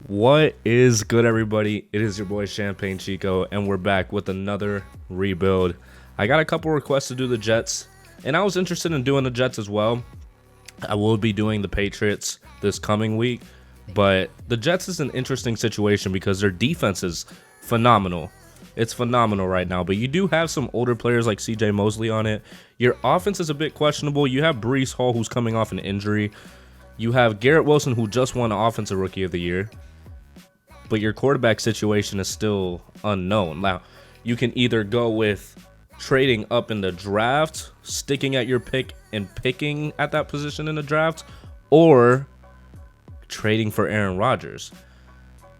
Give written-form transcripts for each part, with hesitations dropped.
What is good, everybody? It is your boy Champagne Chico, and we're back with another rebuild. I got a couple requests to do the Jets, and I was interested in doing the Jets as well. I will be doing the Patriots this coming week, but the Jets is an interesting situation because their defense is phenomenal. It's phenomenal right now, but you do have some older players like CJ Mosley on it. Your offense is a bit questionable. You have Breece Hall, who's coming off an injury. You have Garrett Wilson, who just won Offensive Rookie of the Year. But your quarterback situation is still unknown. Now, you can either go with trading up in the draft, sticking at your pick and picking at that position in the draft, or trading for Aaron Rodgers,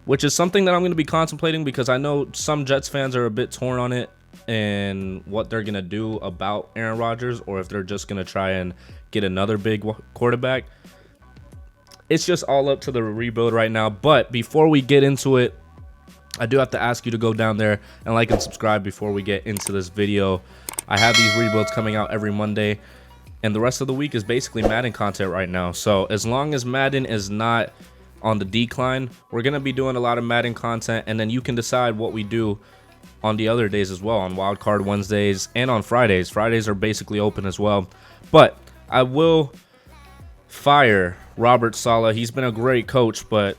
which is something that I'm going to be contemplating because I know some Jets fans are a bit torn on it and what they're going to do about Aaron Rodgers, or if they're just going to try and get another big quarterback. It's just all up to the rebuild right now. But before we get into it, I do have to ask you to go down there and like and subscribe before we get into this video. I have these rebuilds coming out every Monday, and the rest of the week is basically Madden content right now. So as long as Madden is not on the decline, we're going to be doing a lot of Madden content, and then you can decide what we do on the other days as well, on Wildcard Wednesdays and on Fridays. Fridays are basically open as well. But I will fire Robert Saleh. He's been a great coach, but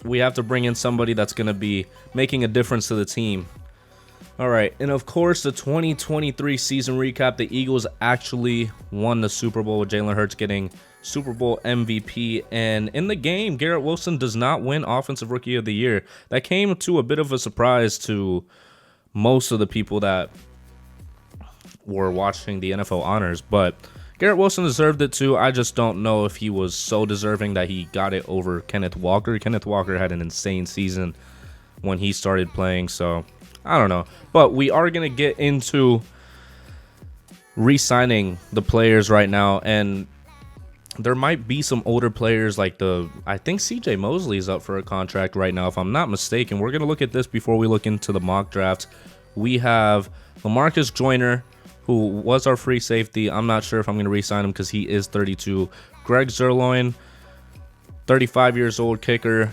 we have to bring in somebody that's going to be making a difference to the team. All right, and of course, the 2023 season recap. The Eagles actually won the Super Bowl with Jalen Hurts getting Super Bowl MVP. And in the game, Garrett Wilson does not win Offensive Rookie of the Year. That came to a bit of a surprise to most of the people that were watching the NFL honors, but Garrett Wilson deserved it too. I just don't know if he was so deserving that he got it over Kenneth Walker. Kenneth Walker had an insane season when he started playing, so I don't know. But we are going to get into re-signing the players right now, and there might be some older players like I think CJ Mosley is up for a contract right now, if I'm not mistaken. We're going to look at this before we look into the mock draft. We have LaMarcus Joyner, who was our free safety. I'm not sure if I'm going to re-sign him because he is 32. Greg Zuerlein, 35 years old, kicker.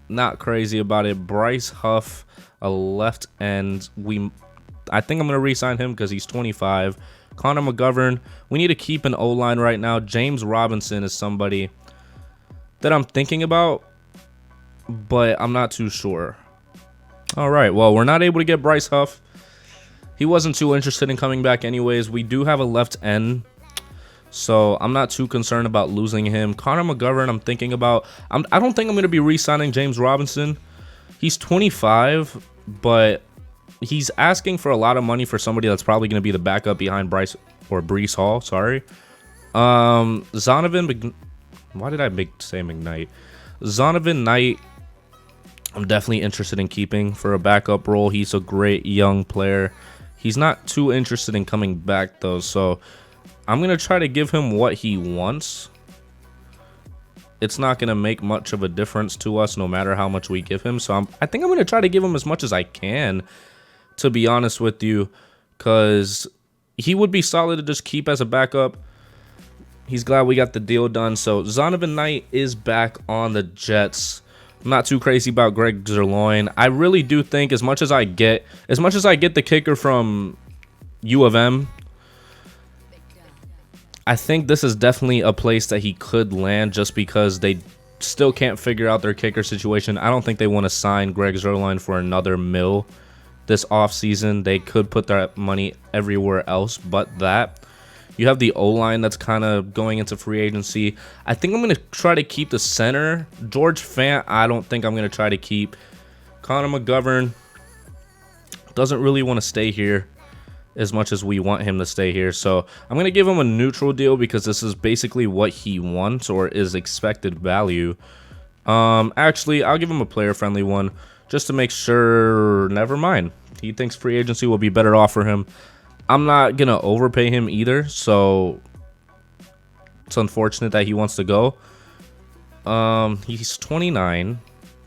Not crazy about it. Bryce Huff, a left end. I think I'm going to re-sign him because he's 25. Connor McGovern. We need to keep an O-line right now. James Robinson is somebody that I'm thinking about, but I'm not too sure. All right, well, we're not able to get Bryce Huff. He wasn't too interested in coming back anyways. We do have a left end, so I'm not too concerned about losing him. Connor McGovern, I'm thinking about. I don't think I'm going to be re-signing James Robinson. He's 25, but he's asking for a lot of money for somebody that's probably going to be the backup behind Breece Hall. Sorry. Why did I say McKnight? Zonovan Knight, I'm definitely interested in keeping for a backup role. He's a great young player. He's not too interested in coming back, though, so I'm going to try to give him what he wants. It's not going to make much of a difference to us no matter how much we give him, so I think I'm going to try to give him as much as I can, to be honest with you, because he would be solid to just keep as a backup. He's glad we got the deal done, so Zonovan Knight is back on the Jets. I'm not too crazy about Greg Zuerlein. I really do think as much as I get the kicker from U of M, I think this is definitely a place that he could land just because they still can't figure out their kicker situation. I don't think they want to sign Greg Zuerlein for another mil this offseason. They could put their money everywhere else but that. You have the O-line that's kind of going into free agency. I think I'm going to try to keep the center. George Fant, I don't think I'm going to try to keep. Connor McGovern doesn't really want to stay here as much as we want him to stay here. So I'm going to give him a neutral deal because this is basically what he wants or is expected value. Actually, I'll give him a player-friendly one just to make sure. Never mind. He thinks free agency will be better off for him. I'm not going to overpay him either, so it's unfortunate that he wants to go. He's 29,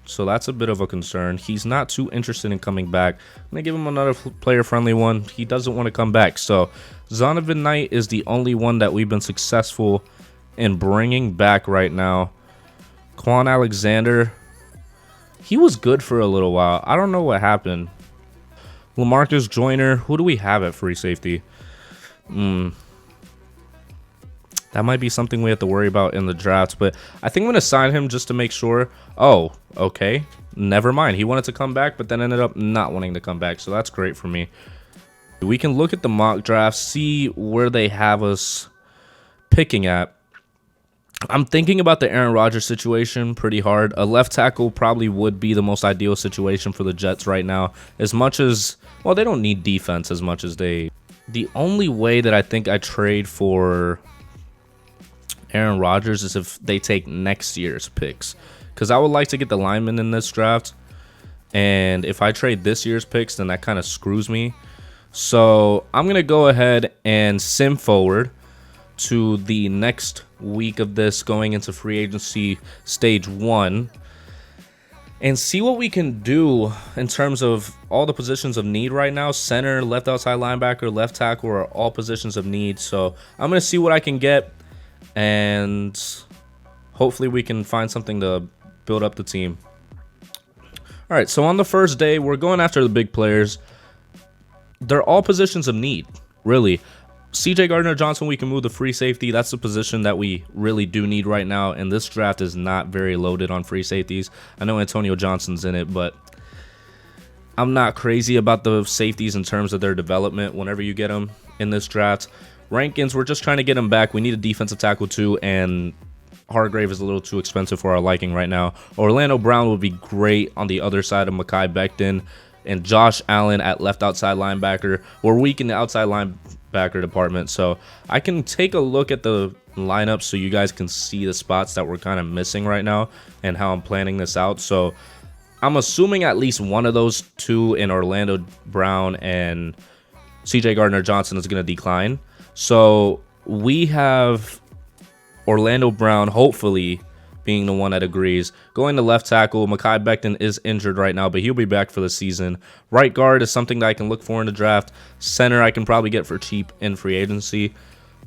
so that's a bit of a concern. He's not too interested in coming back. I'm going to give him another player-friendly one. He doesn't want to come back, so Zonovan Knight is the only one that we've been successful in bringing back right now. Quan Alexander, he was good for a little while. I don't know what happened. LaMarcus Joyner, who do we have at free safety? That might be something we have to worry about in the draft, but I think I'm going to sign him just to make sure. Oh, okay. Never mind. He wanted to come back, but then ended up not wanting to come back, so that's great for me. We can look at the mock draft, see where they have us picking at. I'm thinking about the Aaron Rodgers situation pretty hard. A left tackle probably would be the most ideal situation for the Jets right now. As much as, well, they don't need defense as much as they. The only way that I think I trade for Aaron Rodgers is if they take next year's picks, because I would like to get the lineman in this draft, and if I trade this year's picks, then that kind of screws me. So I'm gonna go ahead and sim forward to the next week of this, going into free agency stage 1, and see what we can do in terms of all the positions of need right now. Center, left outside linebacker, left tackle are all positions of need. So I'm gonna see what I can get, and hopefully we can find something to build up the team. All right, so on the first day, we're going after the big players. They're all positions of need, really. CJ Gardner-Johnson, we can move to free safety. That's the position that we really do need right now, and this draft is not very loaded on free safeties. I know Antonio Johnson's in it, but I'm not crazy about the safeties in terms of their development whenever you get them in this draft. Rankins, we're just trying to get him back. We need a defensive tackle too, and Hargrave is a little too expensive for our liking right now. Orlando Brown would be great on the other side of Mekhi Becton, and Josh Allen at left outside linebacker. We're weak in the outside linebacker department, so I can take a look at the lineup so you guys can see the spots that we're kind of missing right now and how I'm planning this out. So I'm assuming at least one of those two in Orlando Brown and CJ Gardner-Johnson is going to decline. So we have Orlando Brown hopefully being the one that agrees. Going to left tackle, Mekhi Becton is injured right now, but he'll be back for the season. Right guard is something that I can look for in the draft. Center I can probably get for cheap in free agency.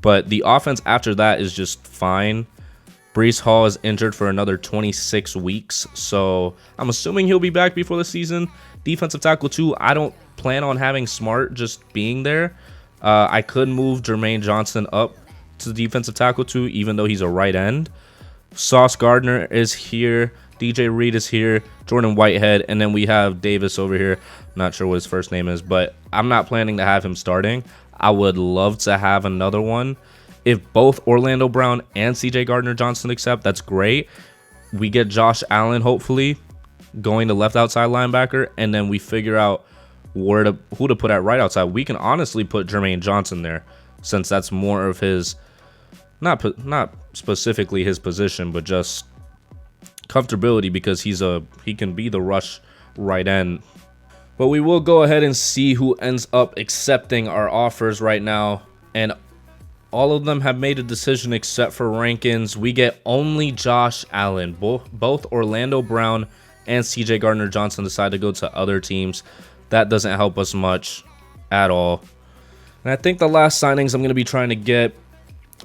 But the offense after that is just fine. Breece Hall is injured for another 26 weeks, so I'm assuming he'll be back before the season. Defensive tackle too, I don't plan on having Smart just being there. I could move Jermaine Johnson up to the defensive tackle too, even though he's a right end. Sauce Gardner is here. DJ Reed is here. Jordan Whitehead. And then we have Davis over here. Not sure what his first name is, but I'm not planning to have him starting. I would love to have another one. If both Orlando Brown and CJ Gardner-Johnson accept, that's great. We get Josh Allen, hopefully, going to left outside linebacker, and then we figure out who to put at right outside. We can honestly put Jermaine Johnson there, since that's more of his, not specifically his position, but just comfortability, because he can be the rush right end. But we will go ahead and see who ends up accepting our offers right now, and all of them have made a decision except for Rankins. We get only Josh Allen. Both Orlando Brown and CJ Gardner-Johnson decide to go to other teams. That doesn't help us much at all. And I think the last signings I'm going to be trying to get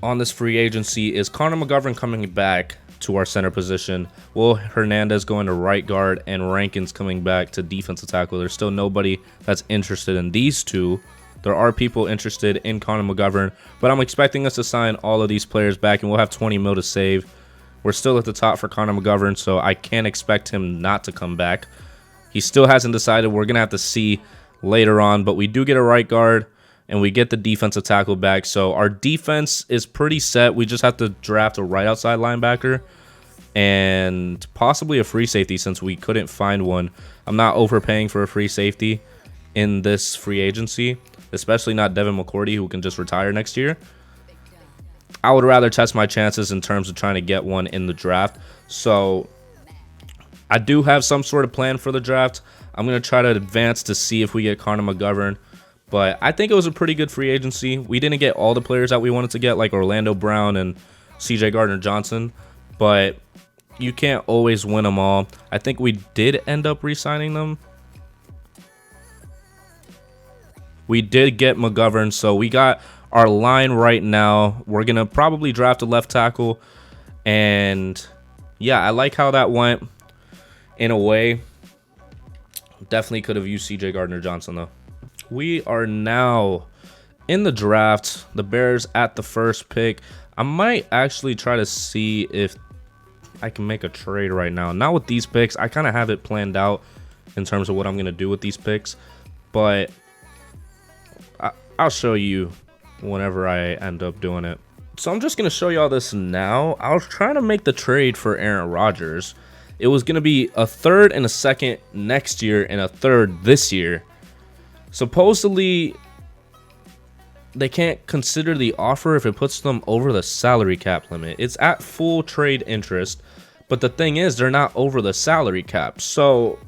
on this free agency is Connor McGovern coming back to our center position, Will Hernandez going to right guard, and Rankins coming back to defensive tackle. There's still nobody that's interested in these two. There are people interested in Connor McGovern, but I'm expecting us to sign all of these players back, and we'll have 20 mil to save. We're still at the top for Connor McGovern, so I can't expect him not to come back. He still hasn't decided. We're going to have to see later on, but we do get a right guard, and we get the defensive tackle back. So our defense is pretty set. We just have to draft a right outside linebacker and possibly a free safety since we couldn't find one. I'm not overpaying for a free safety in this free agency, especially not Devin McCourty, who can just retire next year. I would rather test my chances in terms of trying to get one in the draft. So I do have some sort of plan for the draft. I'm going to try to advance to see if we get Connor McGovern. But I think it was a pretty good free agency. We didn't get all the players that we wanted to get, like Orlando Brown and CJ Gardner-Johnson. But you can't always win them all. I think we did end up re-signing them. We did get McGovern, so we got our line right now. We're going to probably draft a left tackle and, yeah, I like how that went in a way. Definitely could have used CJ Gardner-Johnson, though. We are now in the draft. The Bears at the first pick. I might actually try to see if I can make a trade right now. Not with these picks. I kind of have it planned out in terms of what I'm going to do with these picks. But I'll show you whenever I end up doing it. So I'm just going to show y'all this now. I was trying to make the trade for Aaron Rodgers. It was going to be a third and a second next year and a third this year. Supposedly, they can't consider the offer if it puts them over the salary cap limit. It's at full trade interest, but the thing is, they're not over the salary cap. So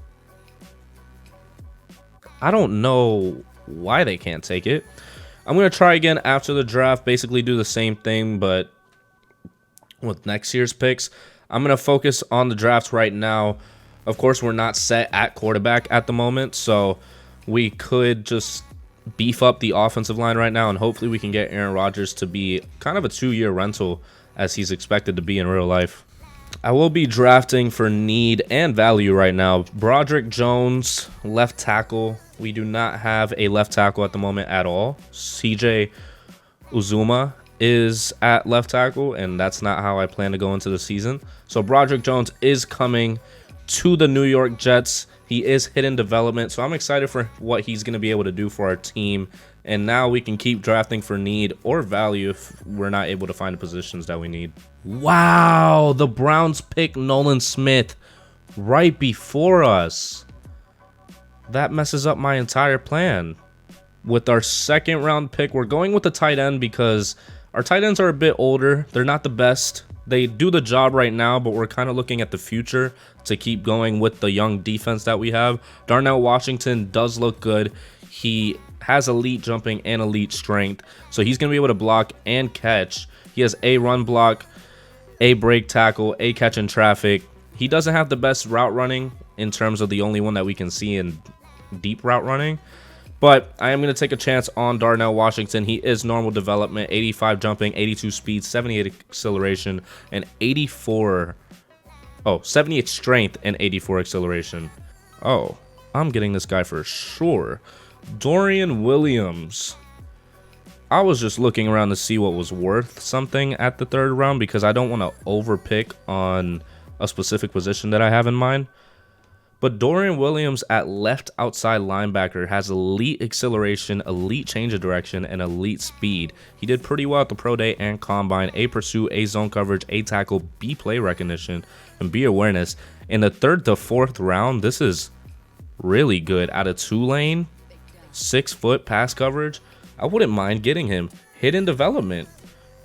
I don't know why they can't take it. I'm going to try again after the draft, basically do the same thing, but with next year's picks. I'm going to focus on the drafts right now. Of course, we're not set at quarterback at the moment, so we could just beef up the offensive line right now, and hopefully we can get Aaron Rodgers to be kind of a 2-year rental as he's expected to be in real life. I will be drafting for need and value right now. Broderick Jones, left tackle. We do not have a left tackle at the moment at all. CJ Uzuma is at left tackle, and that's not how I plan to go into the season. So Broderick Jones is coming to the New York Jets. He is hidden development, so I'm excited for what he's going to be able to do for our team. And now we can keep drafting for need or value if we're not able to find the positions that we need. Wow, the Browns pick Nolan Smith right before us. That messes up my entire plan. With our second round pick, we're going with the tight end because our tight ends are a bit older. They're not the best. They do the job right now, but we're kind of looking at the future to keep going with the young defense that we have. Darnell Washington does look good. He has elite jumping and elite strength, so he's going to be able to block and catch. He has a run block, a break tackle, a catch in traffic. He doesn't have the best route running in terms of the only one that we can see in deep route running. But I am going to take a chance on Darnell Washington. He is normal development, 85 jumping, 82 speed, 78 acceleration, and 78 strength and 84 acceleration. Oh, I'm getting this guy for sure. Dorian Williams. I was just looking around to see what was worth something at the third round because I don't want to overpick on a specific position that I have in mind. But Dorian Williams at left outside linebacker has elite acceleration, elite change of direction, and elite speed. He did pretty well at the Pro Day and Combine. A pursuit, A zone coverage, A tackle, B play recognition, and B awareness. In the third to fourth round, this is really good. Out of Tulane, 6-foot pass coverage. I wouldn't mind getting him. Hidden development.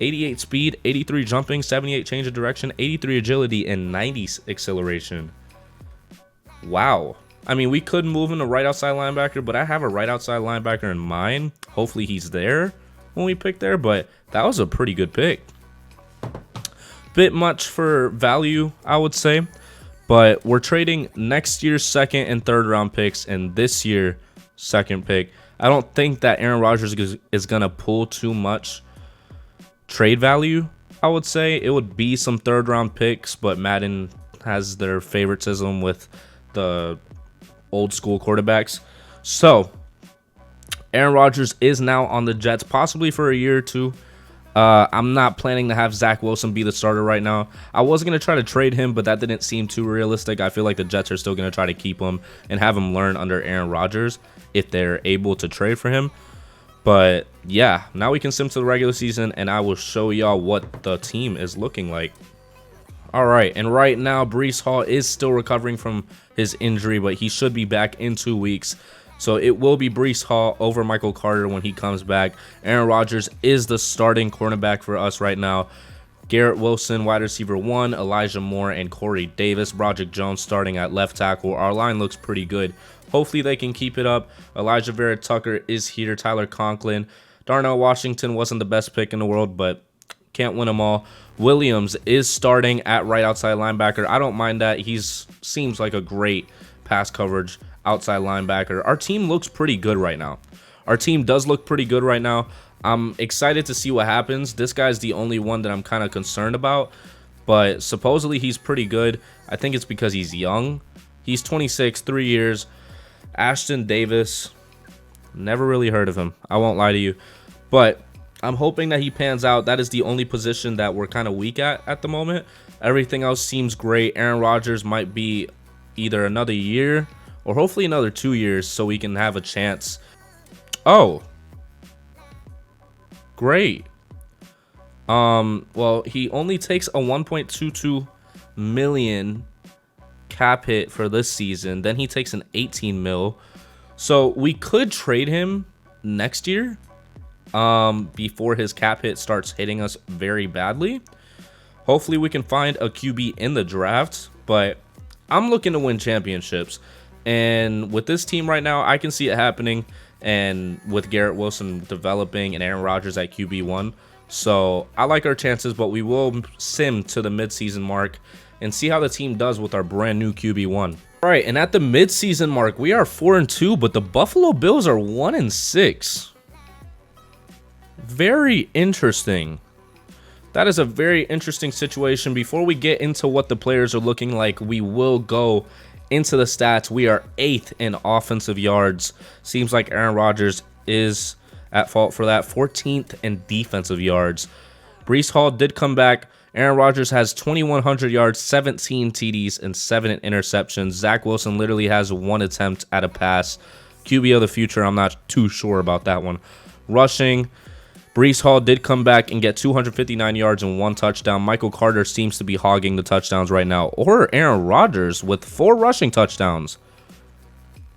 88 speed, 83 jumping, 78 change of direction, 83 agility, and 90 acceleration. Wow. I mean, we could move him to right outside linebacker, but I have a right outside linebacker in mind. Hopefully he's there when we pick there, but that was a pretty good pick. Bit much for value, I would say, but we're trading next year's second and third round picks and this year's second pick. I don't think that Aaron Rodgers is going to pull too much trade value, I would say. It would be some third round picks, but Madden has their favoritism with the old school quarterbacks. So Aaron Rodgers is now on the Jets, possibly for a year or two. I'm not planning to have Zach Wilson be the starter right now. I was going to try to trade him, but that didn't seem too realistic. I feel like the Jets are still going to try to keep him and have him learn under Aaron Rodgers if they're able to trade for him. But yeah, now we can sim to the regular season, and I will show y'all what the team is looking like. All right, and right now, Breece Hall is still recovering from his injury, but he should be back in 2 weeks. So it will be Breece Hall over Michael Carter when he comes back. Aaron Rodgers is the starting cornerback for us right now. Garrett Wilson, wide receiver 1, Elijah Moore, and Corey Davis. Broderick Jones starting at left tackle. Our line looks pretty good. Hopefully they can keep it up. Elijah Vera Tucker is here. Tyler Conklin. Darnell Washington wasn't the best pick in the world, but can't win them all. Williams is starting at right outside linebacker. I don't mind that. He seems like a great pass coverage outside linebacker. Our team looks pretty good right now. Our team does look pretty good right now. I'm excited to see what happens. This guy's the only one that I'm kind of concerned about. but supposedly he's pretty good. I think it's because he's young. He's 26, 3 years. Ashton Davis, never really heard of him. I won't lie to you. But I'm hoping that he pans out. That is the only position that we're kind of weak at the moment. Everything else seems great. Aaron Rodgers might be either another year or hopefully another 2 years so we can have a chance. Oh, great. Well, he only takes a 1.22 million cap hit for this season. Then he takes an 18 mil. So we could trade him next year before his cap hit starts hitting us very badly. Hopefully we can find a QB in the draft, but I'm looking to win championships. And with this team right now, I can see it happening. And with Garrett Wilson developing and Aaron Rodgers at QB1. So I like our chances, but we will sim to the midseason mark and see how the team does with our brand new QB1. All right, and at the midseason mark, we are 4-2, but the Buffalo Bills are 1-6. Very interesting. That is a very interesting situation. Before we get into what the players are looking like, we will go into the stats. We are 8th in offensive yards. Seems like Aaron Rodgers is at fault for that. 14th in defensive yards. Breece Hall did come back. Aaron Rodgers has 2,100 yards, 17 TDs, and 7 interceptions. Zach Wilson literally has 1 attempt at a pass. QB of the future, I'm not too sure about that one. Rushing, Breece Hall did come back and get 259 yards and 1 touchdown. Michael Carter seems to be hogging the touchdowns right now. Or Aaron Rodgers with 4 rushing touchdowns.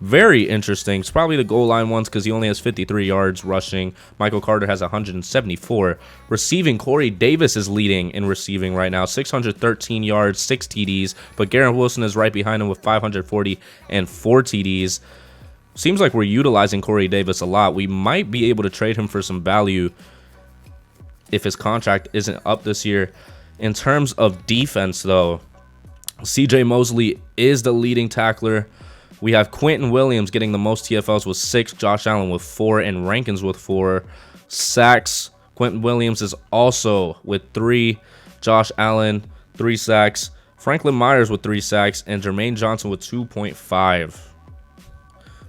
Very interesting. It's probably the goal line ones because he only has 53 yards rushing. Michael Carter has 174. Receiving, Corey Davis is leading in receiving right now. 613 yards, 6 TDs. But Garrett Wilson is right behind him with 540 and 4 TDs. Seems like we're utilizing Corey Davis a lot. We might be able to trade him for some value if his contract isn't up this year. In terms of defense, though, CJ Mosley is the leading tackler. We have Quentin Williams getting the most TFLs with 6, Josh Allen with 4, and Rankins with 4. Sacks, Quentin Williams is also with 3, Josh Allen, 3 sacks, Franklin Myers with 3 sacks, and Jermaine Johnson with 2.5.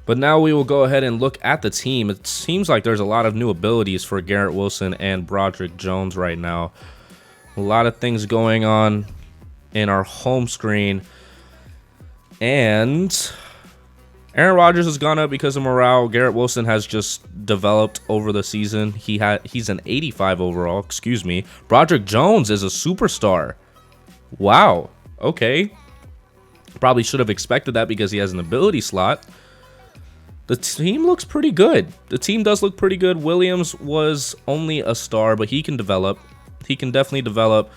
But now we will go ahead and look at the team. It seems like there's a lot of new abilities for Garrett Wilson and Broderick Jones right now. A lot of things going on in our home screen. And Aaron Rodgers has gone up because of morale. Garrett Wilson has just developed over the season. He's an 85 overall, excuse me. Broderick Jones is a superstar. Wow. Okay. Probably should have expected that because he has an ability slot. The team looks pretty good. The team does look pretty good. Williams was only a star, but he can develop. He can definitely develop.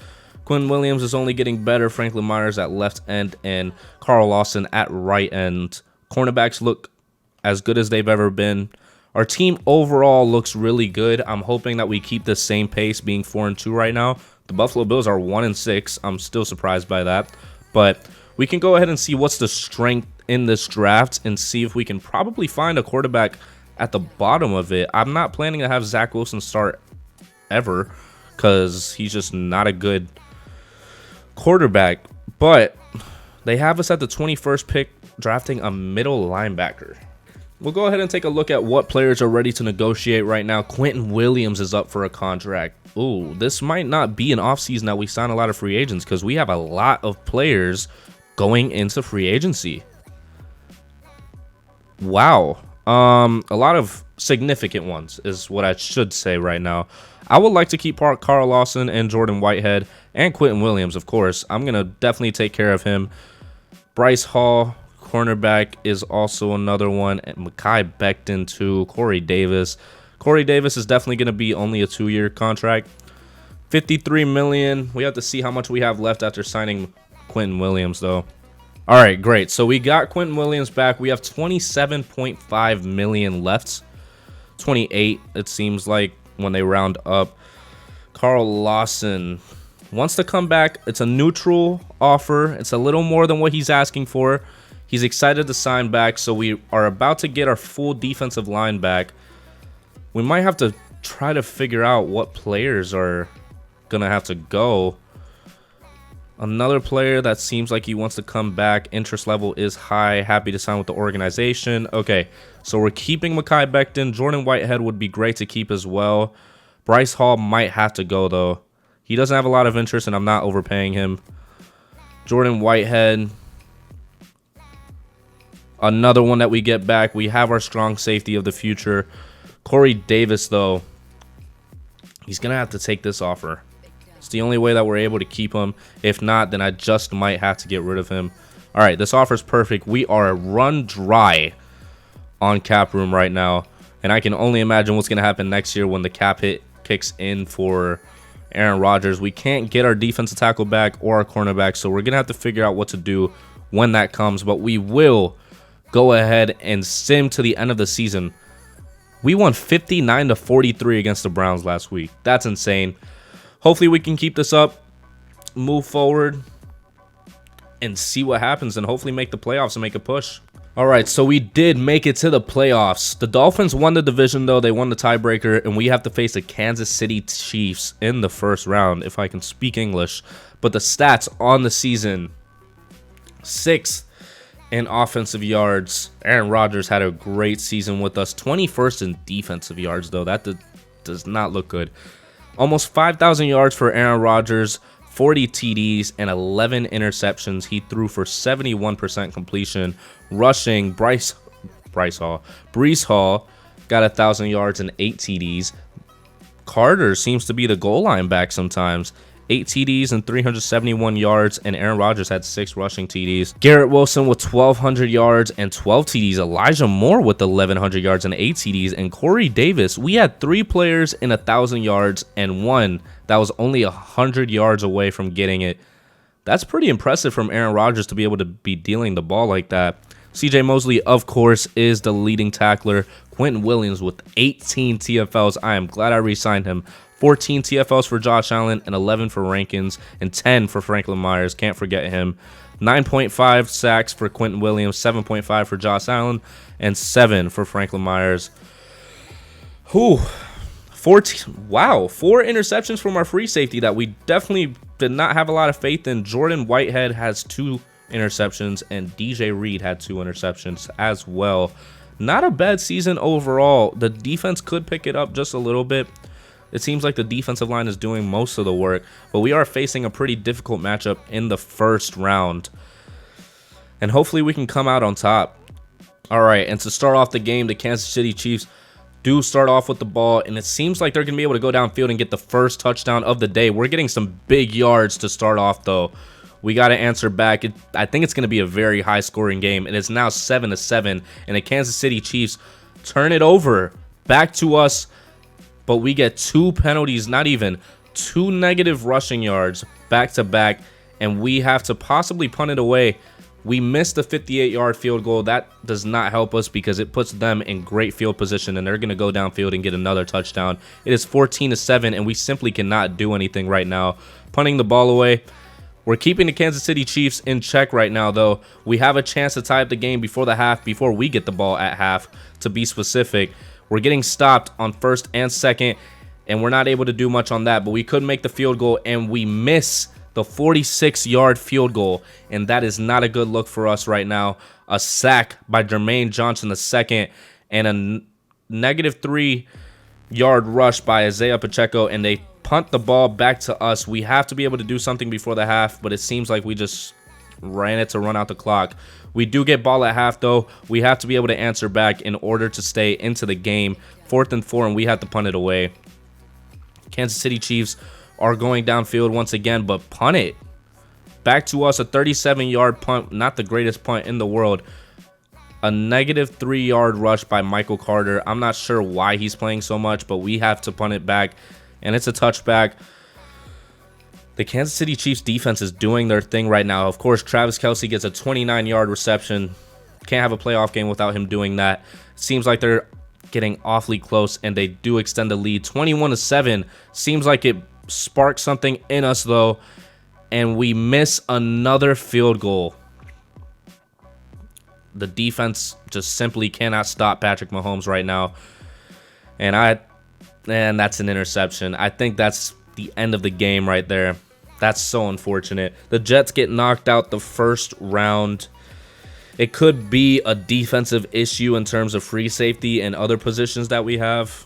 Quinn Williams is only getting better. Franklin Myers at left end and Carl Lawson at right end. Cornerbacks look as good as they've ever been. Our team overall looks really good. I'm hoping that we keep the same pace, being 4-2 right now. The Buffalo Bills are 1-6. I'm still surprised by that. But we can go ahead and see what's the strength in this draft and see if we can probably find a quarterback at the bottom of it. I'm not planning to have Zach Wilson start ever because he's just not a good quarterback. But they have us at the 21st pick drafting a middle linebacker. We'll go ahead and take a look at what players are ready to negotiate right now. Quentin Williams is up for a contract. Ooh, this might not be an offseason that we sign a lot of free agents because we have a lot of players going into free agency. Wow. A lot of significant ones is what I should say right now. I would like to keep Carl Lawson and Jordan Whitehead and Quentin Williams, of course. I'm going to definitely take care of him. Bryce Hall, cornerback, is also another one. And Mekhi Becton, too. Corey Davis. Corey Davis is definitely going to be only a 2-year contract. $53 million. We have to see how much we have left after signing Quentin Williams, though. All right, great. So we got Quentin Williams back. We have $27.5 million left. 28, it seems like, when they round up. Carl Lawson wants to come back. It's a neutral offer. It's a little more than what he's asking for. He's excited to sign back, so we are about to get our full defensive line back. We might have to try to figure out what players are going to have to go. Another player that seems like he wants to come back. Interest level is high. Happy to sign with the organization. Okay, so we're keeping Mekhi Becton. Jordan Whitehead would be great to keep as well. Bryce Hall might have to go, though. He doesn't have a lot of interest, and I'm not overpaying him. Jordan Whitehead. Another one that we get back. We have our strong safety of the future. Corey Davis, though. He's going to have to take this offer. It's the only way that we're able to keep him. If not, then I just might have to get rid of him. All right, this offer is perfect. We are run dry on cap room right now. And I can only imagine what's going to happen next year when the cap hit kicks in for Aaron Rodgers. We can't get our defensive tackle back or our cornerback, so we're going to have to figure out what to do when that comes. But we will go ahead and sim to the end of the season. We won 59-43 against the Browns last week. That's insane. Hopefully we can keep this up, move forward, and see what happens, and hopefully make the playoffs and make a push. All right, so we did make it to the playoffs. The Dolphins won the division, though. They won the tiebreaker, and we have to face the Kansas City Chiefs in the first round, if I can speak English. But the stats on the season, 6th in offensive yards. Aaron Rodgers had a great season with us. 21st in defensive yards, though. That does not look good. Almost 5,000 yards for Aaron Rodgers, 40 TDs, and 11 interceptions. He threw for 71% completion. Rushing, Brees Hall got 1,000 yards and 8 TDs. Carter seems to be the goal line back sometimes. 8 TDs and 371 yards, and Aaron Rodgers had 6 rushing TDs. Garrett Wilson with 1,200 yards and 12 TDs. Elijah Moore with 1,100 yards and 8 TDs. And Corey Davis, we had 3 players in 1,000 yards and 1 that was only 100 yards away from getting it. That's pretty impressive from Aaron Rodgers to be able to be dealing the ball like that. CJ Mosley, of course, is the leading tackler. Quentin Williams with 18 TFLs. I am glad I re-signed him. 14 TFLs for Josh Allen and 11 for Rankins and 10 for Franklin Myers. Can't forget him. 9.5 sacks for Quentin Williams, 7.5 for Josh Allen, and 7 for Franklin Myers. Whew. 14. Wow, 4 interceptions from our free safety that we definitely did not have a lot of faith in. Jordan Whitehead has 2 interceptions, and DJ Reed had 2 interceptions as well. Not a bad season overall. The defense could pick it up just a little bit. It seems like the defensive line is doing most of the work, but we are facing a pretty difficult matchup in the first round. And hopefully we can come out on top. All right, and to start off the game, the Kansas City Chiefs do start off with the ball, and it seems like they're going to be able to go downfield and get the first touchdown of the day. We're getting some big yards to start off, though. We got to answer back. I think it's going to be a very high-scoring game, and it's now 7-7, and the Kansas City Chiefs turn it over back to us. But we get 2 penalties, not even 2 negative rushing yards back to back, and we have to possibly punt it away. We missed the 58-yard field goal. That does not help us because it puts them in great field position, and they're going to go downfield and get another touchdown. It is 14-7, and we simply cannot do anything right now. Punting the ball away. We're keeping the Kansas City Chiefs in check right now, though. We have a chance to tie up the game before the half, before we get the ball at half, to be specific. We're getting stopped on 1st and 2nd, and we're not able to do much on that. But we could make the field goal, and we miss the 46-yard field goal, and that is not a good look for us right now. A sack by Jermaine Johnson II, and a negative 3-yard rush by Isaiah Pacheco, and they punt the ball back to us. We have to be able to do something before the half, but it seems like we just ran it to run out the clock. We do get ball at half, though. We have to be able to answer back in order to stay into the game. 4th and 4, and we have to punt it away. Kansas City Chiefs are going downfield once again, but punt it back to us. A 37-yard punt, not the greatest punt in the world. A negative 3-yard rush by Michael Carter. I'm not sure why he's playing so much, but we have to punt it back, and it's a touchback. The Kansas City Chiefs defense is doing their thing right now. Of course, Travis Kelce gets a 29-yard reception. Can't have a playoff game without him doing that. Seems like they're getting awfully close, and they do extend the lead. 21-7. Seems like it sparked something in us, though, and we miss another field goal. The defense just simply cannot stop Patrick Mahomes right now. And that's an interception. I think that's the end of the game right there. That's so unfortunate. The Jets get knocked out the first round. It could be a defensive issue in terms of free safety and other positions that we have.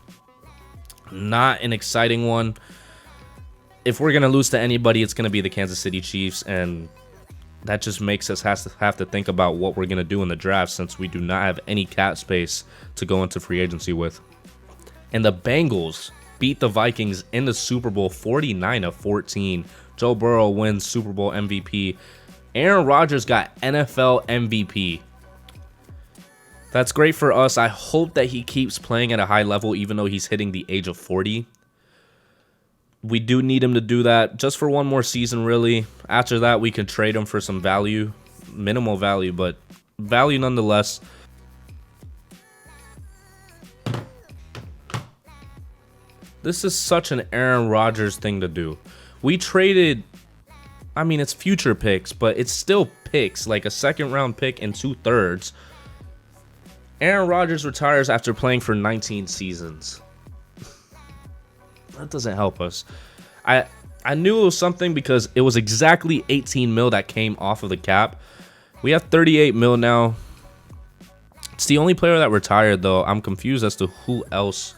Not an exciting one. If we're going to lose to anybody, it's going to be the Kansas City Chiefs, and that just makes us have to think about what we're going to do in the draft since we do not have any cap space to go into free agency with. And the Bengals beat the Vikings in the Super Bowl 49-14. Joe Burrow wins Super Bowl MVP. Aaron Rodgers got NFL MVP. That's great for us. I hope that he keeps playing at a high level even though he's hitting the age of 40. We do need him to do that just for one more season, really. After that, we can trade him for some value. Minimal value, but value nonetheless. This is such an Aaron Rodgers thing to do. We traded, I mean, it's future picks, but it's still picks, like a second-round pick and 2/3. Aaron Rodgers retires after playing for 19 seasons. That doesn't help us. I knew it was something because it was exactly 18 mil that came off of the cap. We have 38 mil now. It's the only player that retired, though. I'm confused as to who else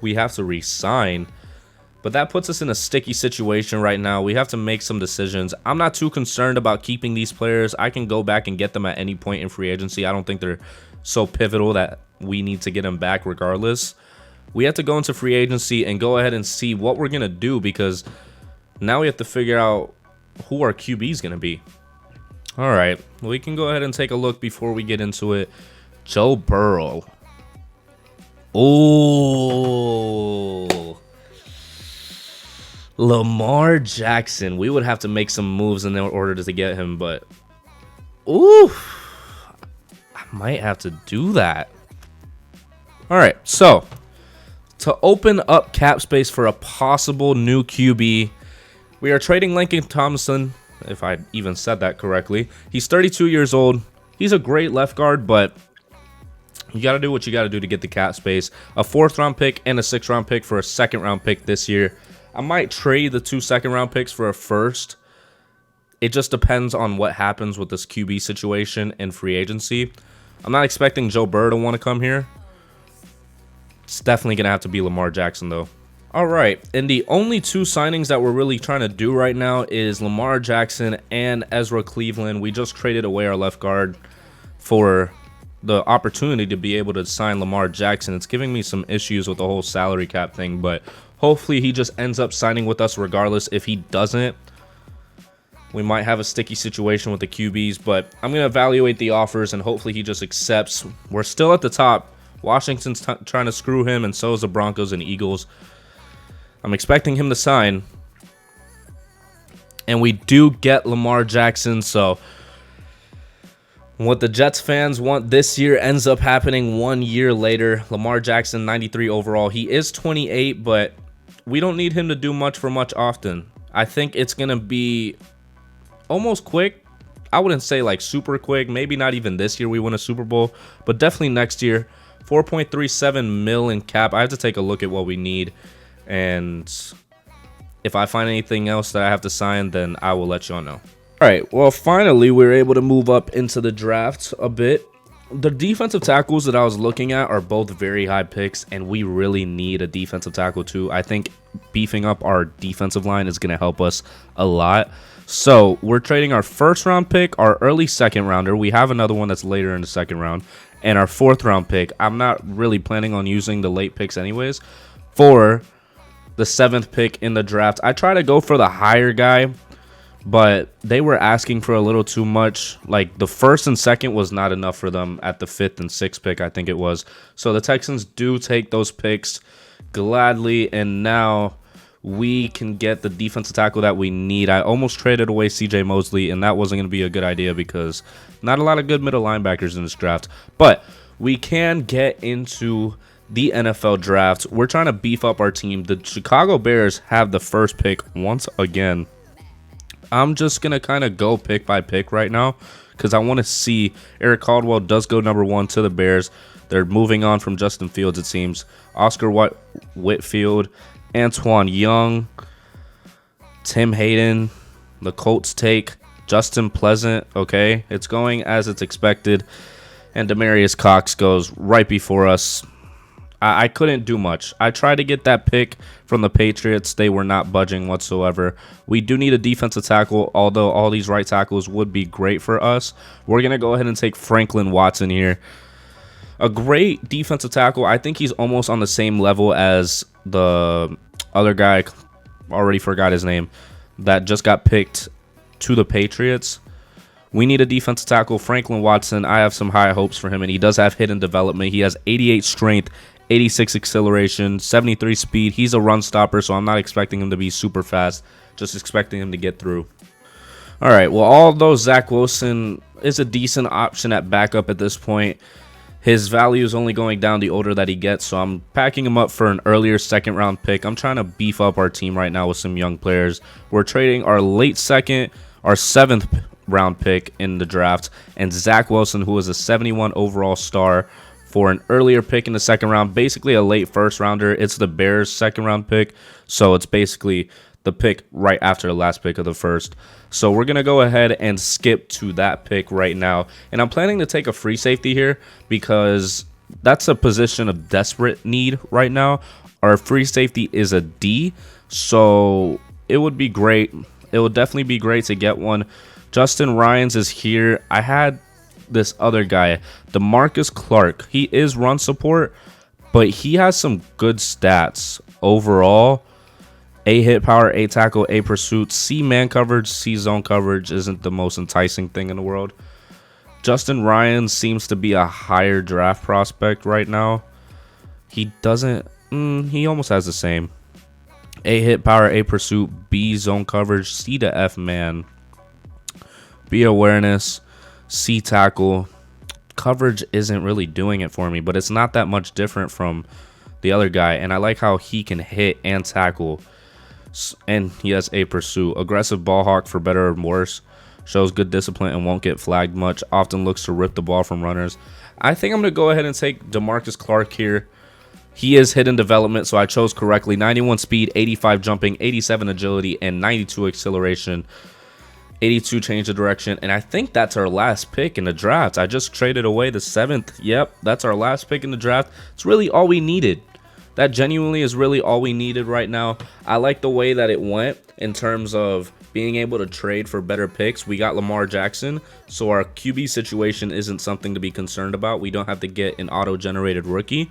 we have to re-sign. But that puts us in a sticky situation right now. We have to make some decisions. I'm not too concerned about keeping these players. I can go back and get them at any point in free agency. I don't think they're so pivotal that we need to get them back regardless. We have to go into free agency and go ahead and see what we're going to do because now we have to figure out who our QB is going to be. All right, we can go ahead and take a look before we get into it. Joe Burrow. Oh, Lamar Jackson. We would have to make some moves in order to get him, but ooh, I might have to do that. All right, so to open up cap space for a possible new QB, we are trading Lincoln Thompson, if I even said that correctly. He's 32 years old. He's a great left guard, but you got to do what you got to do to get the cap space. A 4th-round pick and a 6th-round pick for a 2nd-round pick this year. I might trade the 2 2nd-round picks for a 1st. It just depends on what happens with this QB situation in free agency. I'm not expecting Joe Burrow to want to come here. It's definitely going to have to be Lamar Jackson, though. All right, and the only 2 signings that we're really trying to do right now is Lamar Jackson and Ezra Cleveland. We just traded away our left guard for the opportunity to be able to sign Lamar Jackson. It's giving me some issues with the whole salary cap thing, but hopefully he just ends up signing with us regardless. If he doesn't, we might have a sticky situation with the QBs, but I'm going to evaluate the offers and hopefully he just accepts. We're still at the top. Washington's trying to screw him, and so is the Broncos and Eagles. I'm expecting him to sign. And we do get Lamar Jackson, so what the Jets fans want this year ends up happening 1 year later. Lamar Jackson, 93 overall. He is 28, but we don't need him to do much for much often. I think it's going to be almost quick. I wouldn't say like super quick. Maybe not even this year we win a Super Bowl, but definitely next year. 4.37 mil in cap. I have to take a look at what we need, and if I find anything else that I have to sign, then I will let y'all know. All right, well, finally, we were able to move up into the draft a bit. The defensive tackles that I was looking at are both very high picks, and we really need a defensive tackle too. I think beefing up our defensive line is going to help us a lot. So we're trading our 1st-round pick, our early 2nd-rounder. We have another one that's later in the 2nd round, and our 4th-round pick. I'm not really planning on using the late picks anyways for the 7th pick in the draft. I try to go for the higher guy, but they were asking for a little too much. Like the 1st and 2nd was not enough for them at the 5th and 6th pick, I think it was. So the Texans do take those picks gladly, and now we can get the defensive tackle that we need. I almost traded away CJ Mosley, and that wasn't going to be a good idea because not a lot of good middle linebackers in this draft. But we can get into the NFL draft. We're trying to beef up our team. The Chicago Bears have the 1st pick once again. I'm just going to kind of go pick by pick right now because I want to see. Eric Caldwell does go number 1 to the Bears. They're moving on from Justin Fields, it seems. Oscar Whitfield, Antoine Young, Tim Hayden, the Colts take Justin Pleasant. Okay, it's going as it's expected. And Demarius Cox goes right before us. I couldn't do much. I tried to get that pick from the Patriots. They were not budging whatsoever. We do need a defensive tackle, although all these right tackles would be great for us. We're going to go ahead and take Franklin Watson here. A great defensive tackle. I think he's almost on the same level as the other guy, already forgot his name, that just got picked to the Patriots. We need a defensive tackle. Franklin Watson, I have some high hopes for him, and he does have hidden development. He has 88 strength, 86 acceleration, 73 speed. He's a run stopper, so I'm not expecting him to be super fast, just expecting him to get through. All right, well, although Zach Wilson is a decent option at backup at this point, his value is only going down the older that he gets, so I'm packing him up for an earlier second-round pick. I'm trying to beef up our team right now with some young players. We're trading our late second, our 7th round pick in the draft, and Zach Wilson, who is a 71 overall star, for an earlier pick in the second round, basically a late first rounder. It's the Bears' second round pick, so it's basically the pick right after the last pick of the first. So we're going to go ahead and skip to that pick right now, and I'm planning to take a free safety here because that's a position of desperate need right now. Our free safety is a D, so it would be great. It would definitely be great to get one. Justin Ryans is here. I had this other guy, DeMarcus Clark. He is run support, but he has some good stats overall. A hit power, A tackle, A pursuit, C man coverage, C zone coverage isn't the most enticing thing in the world. Justin Ryan seems to be a higher draft prospect right now. He doesn't, he almost has the same. A hit power, A pursuit, B zone coverage, C to F man, B awareness, C tackle. Coverage isn't really doing it for me, but it's not that much different from the other guy, and I like how he can hit and tackle, and he has A pursuit. Aggressive ball hawk for better or worse. Shows good discipline and won't get flagged much. Often looks to rip the ball from runners. I think I'm going to go ahead and take DeMarcus Clark here. He is hidden development, so I chose correctly. 91 speed, 85 jumping, 87 agility, and 92 acceleration. 82 change of direction, and I think that's our last pick in the draft. I just traded away the 7th. Yep, that's our last pick in the draft. It's really all we needed. That genuinely is really all we needed right now. I like the way that it went in terms of being able to trade for better picks. We got Lamar Jackson, so our QB situation isn't something to be concerned about. We don't have to get an auto-generated rookie.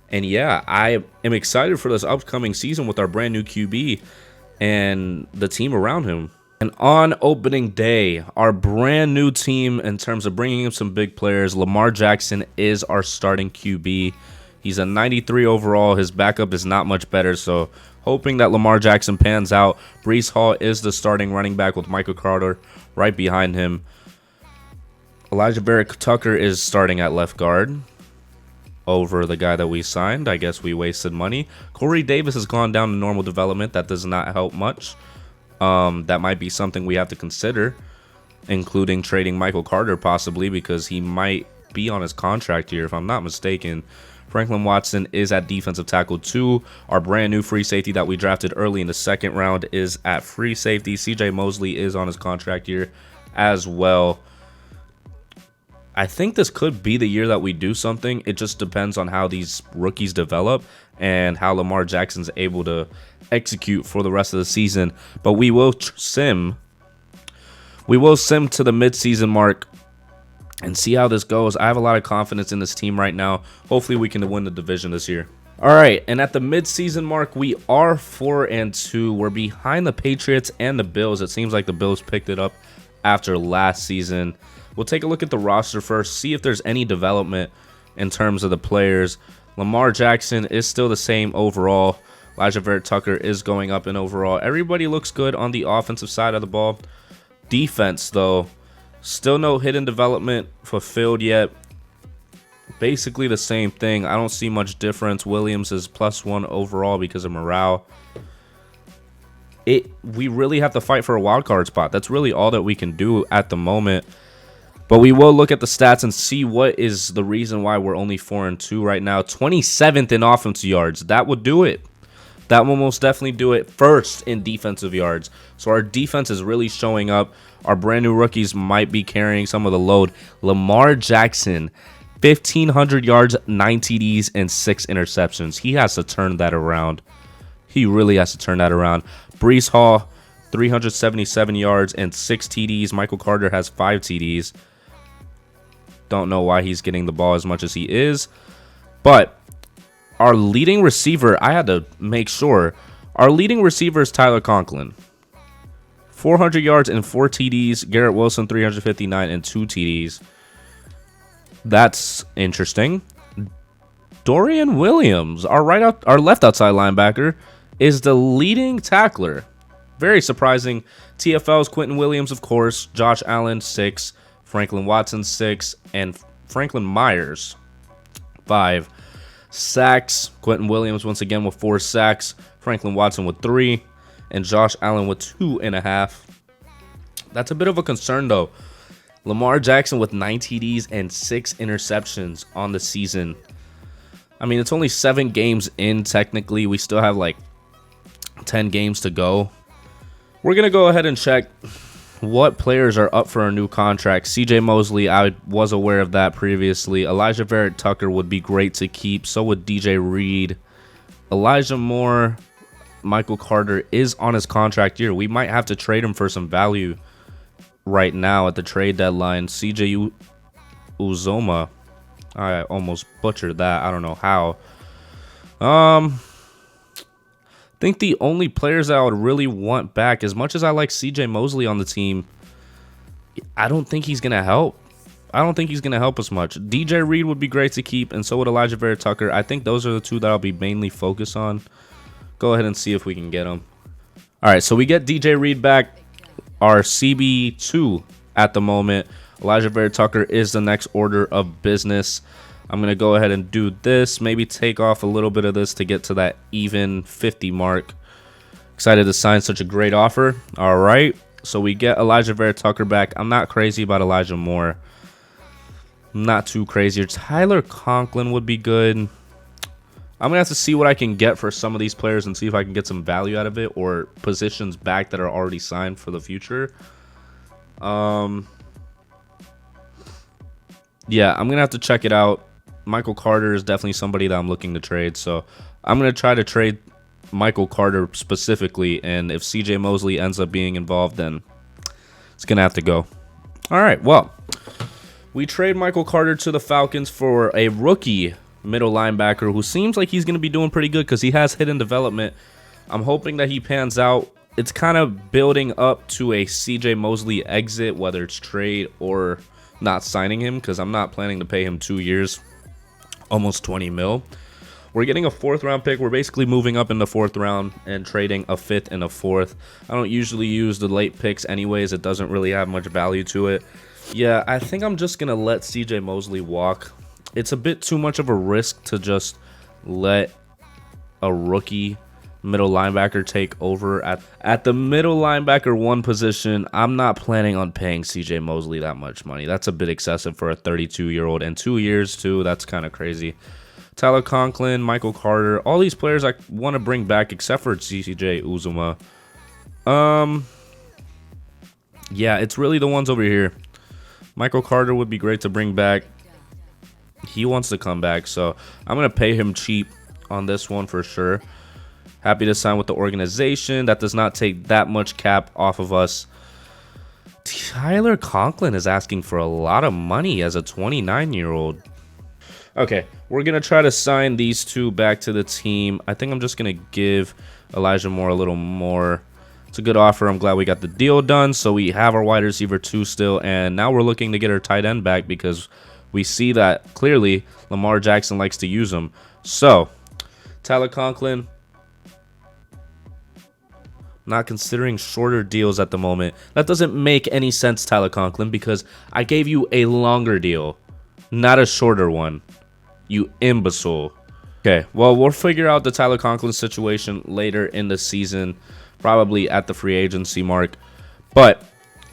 And yeah, I am excited for this upcoming season with our brand new QB and the team around him. And on opening day, our brand new team, in terms of bringing in some big players, Lamar Jackson is our starting QB. He's a 93 overall. His backup is not much better, so hoping that Lamar Jackson pans out. Breece Hall is the starting running back with Michael Carter right behind him. Elijah Tucker is starting at left guard over the guy that we signed. I guess we wasted money. Corey Davis has gone down to normal development. That does not help much. That might be something we have to consider, including trading Michael Carter possibly, because he might be on his contract here if I'm not mistaken. Franklin Watson is at defensive tackle 2. Our brand new free safety that we drafted early in the second round is at free safety. CJ Mosley is on his contract here as well. I think this could be the year that we do something. It just depends on how these rookies develop and how Lamar Jackson's able to execute for the rest of the season. But we will sim to the midseason mark and see how this goes. I have a lot of confidence in this team right now. Hopefully we can win the division this year. All right, and at the midseason mark, we are 4-2. We're behind the Patriots and the Bills. It seems like the Bills picked it up after last season. We'll take a look at the roster first, see if there's any development in terms of the players. Lamar Jackson is still the same overall. Elijah Tucker is going up in overall. Everybody looks good on the offensive side of the ball. Defense, though, still no hidden development fulfilled yet. Basically the same thing. I don't see much difference. Williams is +1 overall because of morale. We really have to fight for a wild card spot. That's really all that we can do at the moment. But we will look at the stats and see what is the reason why we're only 4-2 right now. 27th in offensive yards. That would do it. That will most definitely do it. First in defensive yards. So our defense is really showing up. Our brand new rookies might be carrying some of the load. Lamar Jackson, 1,500 yards, 9 TDs, and 6 interceptions. He has to turn that around. He really has to turn that around. Brees Hall, 377 yards and 6 TDs. Michael Carter has 5 TDs. Don't know why he's getting the ball as much as he is. But our leading receiver, I had to make sure. Our leading receiver is Tyler Conklin. 400 yards and 4 TDs. Garrett Wilson, 359 and 2 TDs. That's interesting. Dorian Williams, our left outside linebacker, is the leading tackler. Very surprising. TFL's Quentin Williams, of course. Josh Allen, 6. Franklin Watson, 6. And Franklin Myers, 5. Sacks. Quentin Williams, once again, with 4 sacks. Franklin Watson with 3. And Josh Allen with 2.5. That's a bit of a concern, though. Lamar Jackson with 9 TDs and 6 interceptions on the season. I mean, it's only 7 games in, technically. We still have, like, 10 games to go. We're going to go ahead and check what players are up for a new contract. CJ Mosley, I was aware of that previously. Elijah Barrett Tucker would be great to keep. So would DJ Reed. Elijah Moore, Michael Carter is on his contract year. We might have to trade him for some value right now at the trade deadline. CJ Uzoma. I almost butchered that. I don't know how. I think the only players that I would really want back, as much as I like CJ Mosley on the team, I don't think he's going to help. I don't think he's going to help us much. DJ Reed would be great to keep, and so would Elijah Vera Tucker. I think those are the two that I'll be mainly focused on. Go ahead and see if we can get them. All right, so we get DJ Reed back, our CB2 at the moment. Elijah Vera Tucker is the next order of business. I'm going to go ahead and do this. Maybe take off a little bit of this to get to that even 50 mark. Excited to sign such a great offer. All right. So we get Elijah Vera Tucker back. I'm not crazy about Elijah Moore. Not too crazy. Tyler Conklin would be good. I'm going to have to see what I can get for some of these players and see if I can get some value out of it or positions back that are already signed for the future. Yeah, I'm going to have to check it out. Michael Carter is definitely somebody that I'm looking to trade. So I'm going to try to trade Michael Carter specifically. And if CJ Mosley ends up being involved, then it's going to have to go. All right, well, we trade Michael Carter to the Falcons for a rookie middle linebacker who seems like he's going to be doing pretty good because he has hidden development. I'm hoping that he pans out. It's kind of building up to a CJ Mosley exit, whether it's trade or not signing him, because I'm not planning to pay him 2 years, almost 20 mil. We're getting a 4th round pick. We're basically moving up in the 4th round and trading a 5th and a 4th. I don't usually use the late picks anyways. It doesn't really have much value to it. Yeah, I think I'm just going to let CJ Mosley walk. It's a bit too much of a risk to just let a rookie middle linebacker take over at the middle linebacker 1 position. I'm not planning on paying CJ Mosley that much money. That's a bit excessive for a 32-year-old, and 2 years too. That's kind of crazy. Tyler Conklin, Michael Carter, all these players I want to bring back except for CJ Uzoma. Yeah, it's really the ones over here. Michael Carter would be great to bring back. He wants to come back, so I'm going to pay him cheap on this one for sure. Happy to sign with the organization. That does not take that much cap off of us. Tyler Conklin is asking for a lot of money as a 29-year-old. Okay, we're going to try to sign these two back to the team. I think I'm just going to give Elijah Moore a little more. It's a good offer. I'm glad we got the deal done. So we have our wide receiver 2 still, and now we're looking to get our tight end back because we see that clearly Lamar Jackson likes to use them. So Tyler Conklin, not considering shorter deals at the moment. That doesn't make any sense, Tyler Conklin, because I gave you a longer deal, not a shorter one. You imbecile. Okay, well, we'll figure out the Tyler Conklin situation later in the season, probably at the free agency mark. But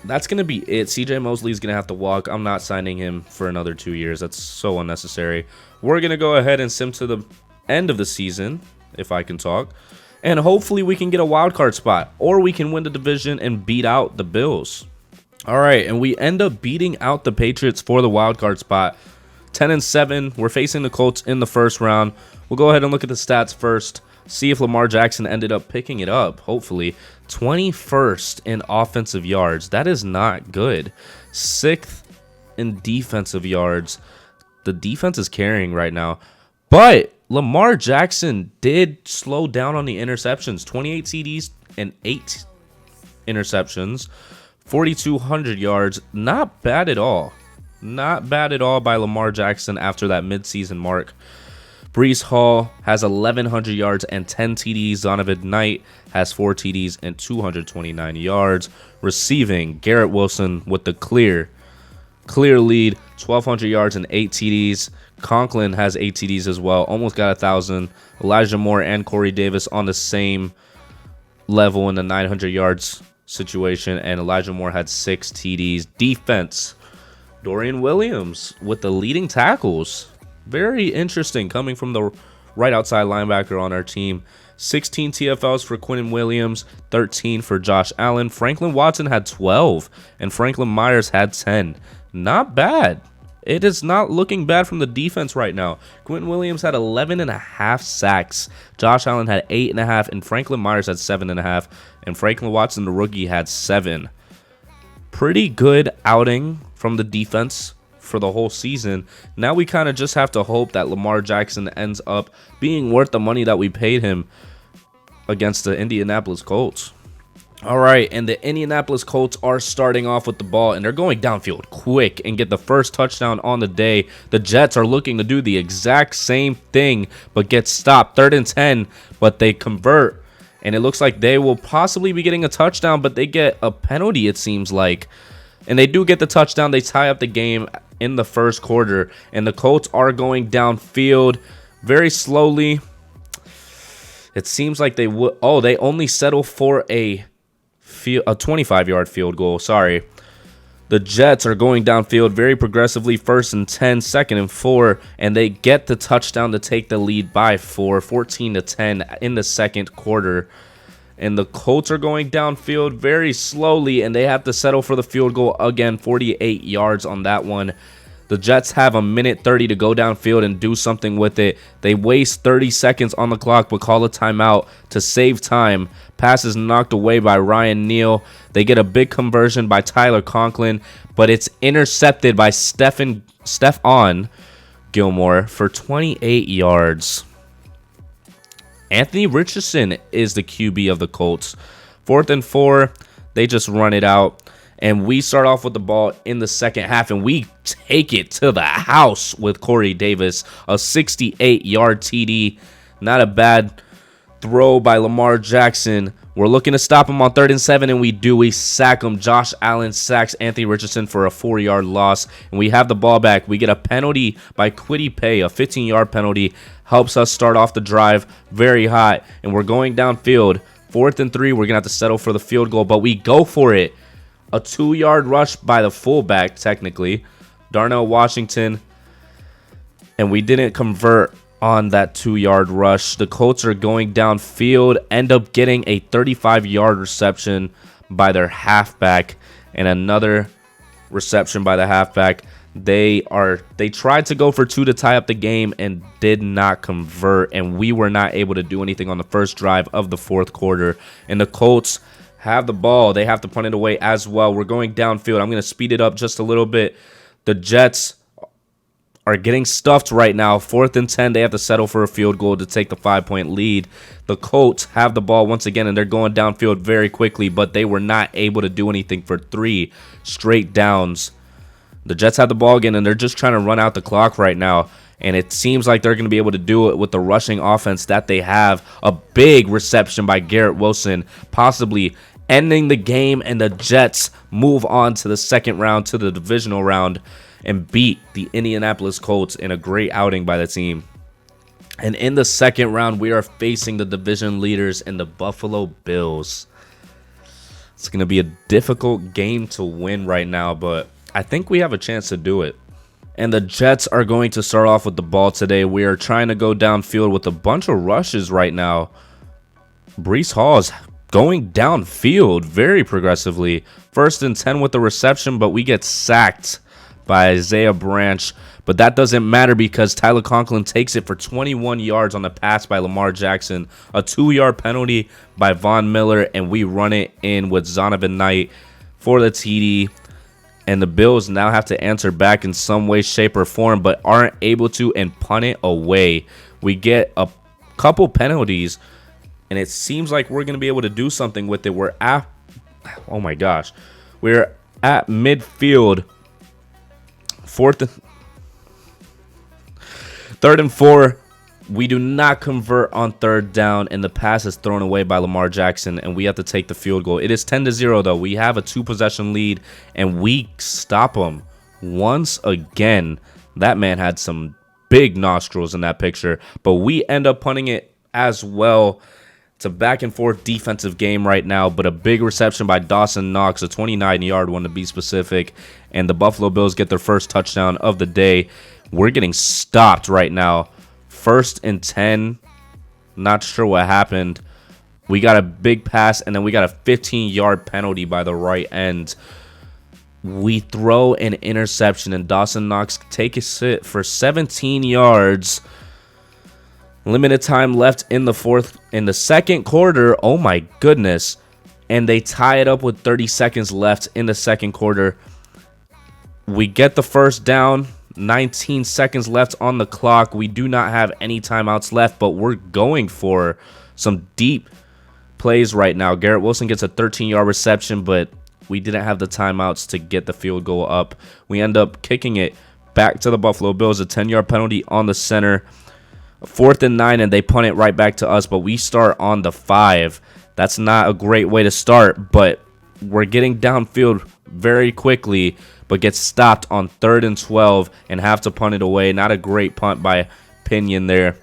that's going to be it. CJ Mosley is going to have to walk. I'm not signing him for another 2 years. That's so unnecessary. We're going to go ahead and sim to the end of the season, if I can talk. And hopefully we can get a wild card spot, or we can win the division and beat out the Bills. All right, and we end up beating out the Patriots for the wild card spot. 10-7. We're facing the Colts in the first round. We'll go ahead and look at the stats first. See if Lamar Jackson ended up picking it up, hopefully. 21st in offensive yards. That is not good. 6th in defensive yards. The defense is carrying right now. But Lamar Jackson did slow down on the interceptions. 28 TDs and 8 interceptions. 4,200 yards. Not bad at all. Not bad at all by Lamar Jackson after that midseason mark. Breece Hall has 1,100 yards and 10 TDs. Donovan Knight has 4 TDs and 229 yards. Receiving, Garrett Wilson with the clear lead, 1,200 yards and 8 TDs. Conklin has 8 TDs as well, almost got 1,000. Elijah Moore and Corey Davis on the same level in the 900 yards situation, and Elijah Moore had 6 TDs. Defense, Dorian Williams with the leading tackles. Very interesting coming from the right outside linebacker on our team. 16 TFLs for Quinnen Williams, 13 for Josh Allen. Franklin Watson had 12, and Franklin Myers had 10. Not bad. It is not looking bad from the defense right now. Quinnen Williams had 11.5 sacks. Josh Allen had 8.5, and Franklin Myers had 7.5, and Franklin Watson, the rookie, had 7. Pretty good outing from the defense for the whole season. Now we kind of just have to hope that Lamar Jackson ends up being worth the money that we paid him against the Indianapolis Colts. All right, and the Indianapolis Colts are starting off with the ball, and they're going downfield quick and get the first touchdown on the day. The Jets are looking to do the exact same thing, but get stopped. 3rd and 10, but they convert, and it looks like they will possibly be getting a touchdown, but they get a penalty, it seems like. And they do get the touchdown. They tie up the game in the first quarter, and the Colts are going downfield very slowly. It seems like they would. Oh, they only settle for a 25-yard field goal. Sorry. The Jets are going downfield very progressively. 1st and 10, 2nd and 4, and they get the touchdown to take the lead by 4, 14-10 in the second quarter. And the Colts are going downfield very slowly, and they have to settle for the field goal again, 48 yards on that one. The Jets have 1:30 to go downfield and do something with it. They waste 30 seconds on the clock, but call a timeout to save time. Pass is knocked away by Ryan Neal. They get a big conversion by Tyler Conklin, but it's intercepted by Stephon Gilmore for 28 yards. Anthony Richardson is the QB of the Colts. 4th and 4, they just run it out. And we start off with the ball in the second half, and we take it to the house with Corey Davis. A 68-yard TD. Not a bad throw by Lamar Jackson. We're looking to stop him on 3rd and 7, and we do. We sack him. Josh Allen sacks Anthony Richardson for a 4-yard loss, and we have the ball back. We get a penalty by Kwity Paye, a 15-yard penalty. Helps us start off the drive very hot, and we're going downfield. 4th and 3, we're going to have to settle for the field goal, but we go for it. A 2-yard rush by the fullback, technically, Darnell Washington, and we didn't convert on that 2-yard rush. The Colts are going downfield, end up getting a 35-yard reception by their halfback, and another reception by the halfback. They tried to go for 2 to tie up the game and did not convert, and we were not able to do anything on the first drive of the fourth quarter. And the Colts have the ball. They have to punt it away as well. We're going downfield. I'm going to speed it up just a little bit. The Jets are getting stuffed right now. 4th and 10. They have to settle for a field goal to take the 5-point lead. The Colts have the ball once again, and they're going downfield very quickly, but they were not able to do anything for 3 straight downs. The Jets have the ball again, and they're just trying to run out the clock right now. And it seems like they're going to be able to do it with the rushing offense that they have. A big reception by Garrett Wilson, possibly ending the game, and the Jets move on to the second round, to the divisional round, and beat the Indianapolis Colts in a great outing by the team. And in the second round, we are facing the division leaders in the Buffalo Bills. It's going to be a difficult game to win right now, but I think we have a chance to do it. And the Jets are going to start off with the ball today. We are trying to go downfield with a bunch of rushes right now. Brees Hall's going downfield very progressively. 1st and 10 with the reception, but we get sacked by Isaiah Branch. But that doesn't matter because Tyler Conklin takes it for 21 yards on the pass by Lamar Jackson. A 2-yard penalty by Von Miller, and we run it in with Zonovan Knight for the TD. And the Bills now have to answer back in some way, shape, or form, but aren't able to and punt it away. We get a couple penalties, and it seems like we're going to be able to do something with it. We're at, oh my gosh, we're at midfield. 3rd and 4. We do not convert on 3rd down, and the pass is thrown away by Lamar Jackson, and we have to take the field goal. It is 10-0, though. We have a 2-possession lead, and we stop them once again. That man had some big nostrils in that picture, but we end up punting it as well. It's a back-and-forth defensive game right now, but a big reception by Dawson Knox, a 29-yard one to be specific, and the Buffalo Bills get their first touchdown of the day. We're getting stopped right now. 1st and 10. Not sure what happened. We got a big pass, and then we got a 15-yard penalty by the right end. We throw an interception, and Dawson Knox takes it for 17 yards. Limited time left in the 2nd quarter. Oh my goodness. And they tie it up with 30 seconds left in the 2nd quarter. We get the 1st down. 19 seconds left on the clock. We do not have any timeouts left, but we're going for some deep plays right now. Garrett Wilson gets a 13-yard reception, but we didn't have the timeouts to get the field goal up. We end up kicking it back to the Buffalo Bills. A 10-yard penalty on the center. 4th and 9, and they punt it right back to us, but we start on the 5. That's not a great way to start, but we're getting downfield very quickly, but get stopped on 3rd and 12 and have to punt it away. Not a great punt by Pinion there.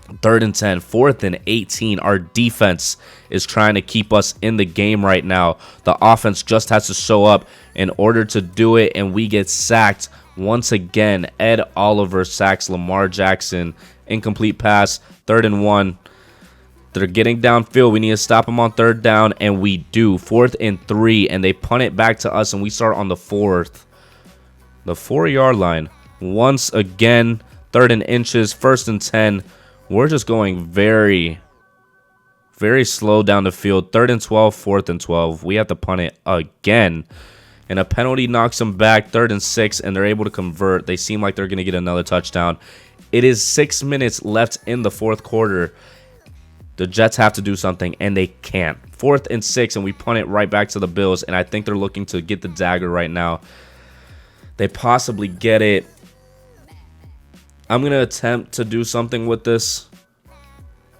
3rd and 10, 4th and 18. Our defense is trying to keep us in the game right now. The offense just has to show up in order to do it, and we get sacked once again. Ed Oliver sacks Lamar Jackson. Incomplete pass, 3rd and 1. They're getting downfield. We need to stop them on 3rd down, and we do. 4th and 3, and they punt it back to us, and we start on the 4th. The 4-yard line. Once again, 3rd and inches, 1st and 10. We're just going very, very slow down the field. 3rd and 12, 4th and 12. We have to punt it again. And a penalty knocks them back. 3rd and 6, and they're able to convert. They seem like they're going to get another touchdown. It is 6 minutes left in the 4th quarter. The Jets have to do something, and they can't. 4th and 6, and we punt it right back to the Bills, and I think they're looking to get the dagger right now. They possibly get it. I'm going to attempt to do something with this.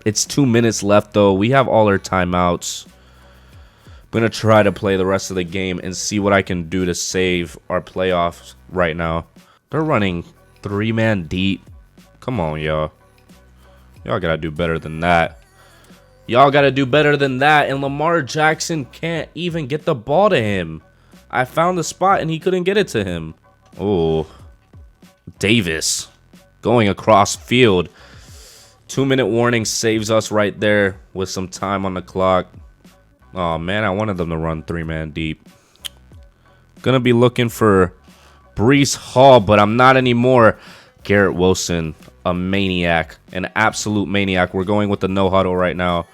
It's 2 minutes left, though. We have all our timeouts. I'm going to try to play the rest of the game and see what I can do to save our playoffs right now. They're running 3-man deep. Come on, y'all. Y'all got to do better than that. Y'all got to do better than that, and Lamar Jackson can't even get the ball to him. I found the spot, and he couldn't get it to him. Oh, Davis going across field. 2-minute warning saves us right there with some time on the clock. Oh, man, I wanted them to run 3-man deep. Gonna be looking for Brees Hall, but I'm not anymore. Garrett Wilson, a maniac, an absolute maniac. We're going with the no huddle right now.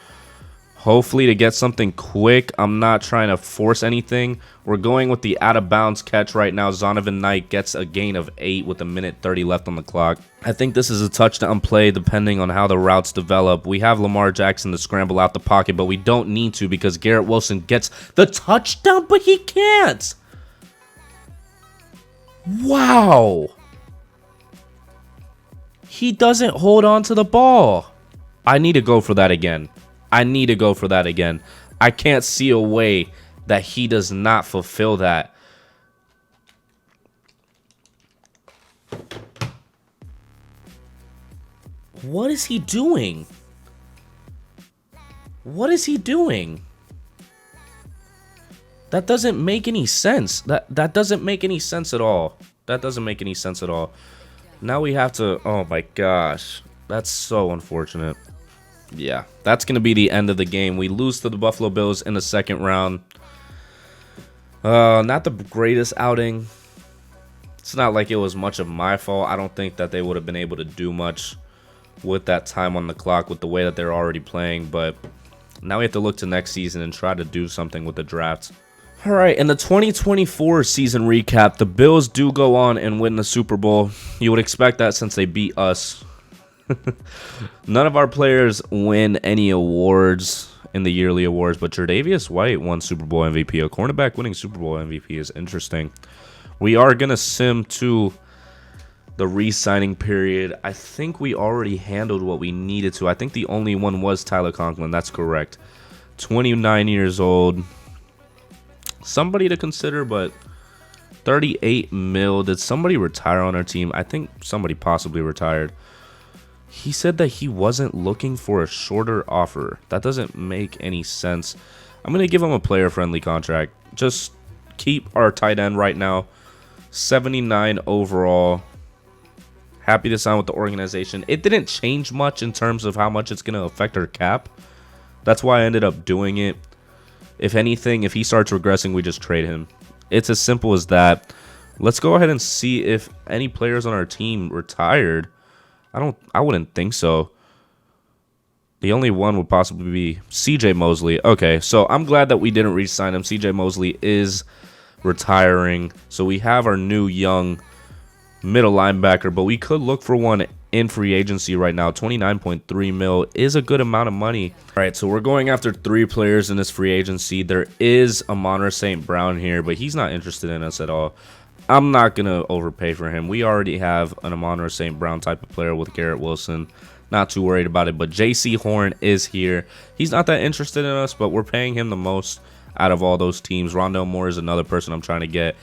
Hopefully to get something quick. I'm not trying to force anything. We're going with the out-of-bounds catch right now. Zonovan Knight gets a gain of 8 with 1:30 left on the clock. I think this is a touchdown play depending on how the routes develop. We have Lamar Jackson to scramble out the pocket, but we don't need to because Garrett Wilson gets the touchdown, but he can't. Wow. He doesn't hold on to the ball. I need to go for that again. I need to go for that again. I can't see a way that he does not fulfill that. What is he doing? What is he doing? That doesn't make any sense. That doesn't make any sense at all. That doesn't make any sense at all. Now we have to... Oh my gosh. That's so unfortunate. Yeah, that's going to be the end of the game. We lose to the Buffalo Bills in the second round. Not the greatest outing. It's not like it was much of my fault. I don't think that they would have been able to do much with that time on the clock with the way that they're already playing. But now we have to look to next season and try to do something with the draft. All right, in the 2024 season recap, the Bills do go on and win the Super Bowl. You would expect that since they beat us. None of our players win any awards in the yearly awards, but Tre'Davious White won Super Bowl MVP. A cornerback winning Super Bowl MVP is interesting. We are going to sim to the re-signing period. I think we already handled what we needed to. I think the only one was Tyler Conklin. That's correct. 29 years old. Somebody to consider, but 38 mil. Did somebody retire on our team? I think somebody possibly retired. He said that he wasn't looking for a shorter offer. That doesn't make any sense. I'm going to give him a player-friendly contract. Just keep our tight end right now. 79 overall. Happy to sign with the organization. It didn't change much in terms of how much it's going to affect our cap. That's why I ended up doing it. If anything, if he starts regressing, we just trade him. It's as simple as that. Let's go ahead and see if any players on our team retired. I wouldn't think so. The only one would possibly be CJ Mosley. Okay, so I'm glad that we didn't re-sign him. CJ Mosley is retiring. So we have our new young middle linebacker, but we could look for one in free agency right now. 29.3 mil is a good amount of money. All right, so we're going after 3 players in this free agency. There is Amon-Ra St. Brown here, but he's not interested in us at all. I'm not going to overpay for him. We already have an Amon-Ra St. Brown type of player with Garrett Wilson. Not too worried about it, but J.C. Horn is here. He's not that interested in us, but we're paying him the most out of all those teams. Rondale Moore is another person I'm trying to get,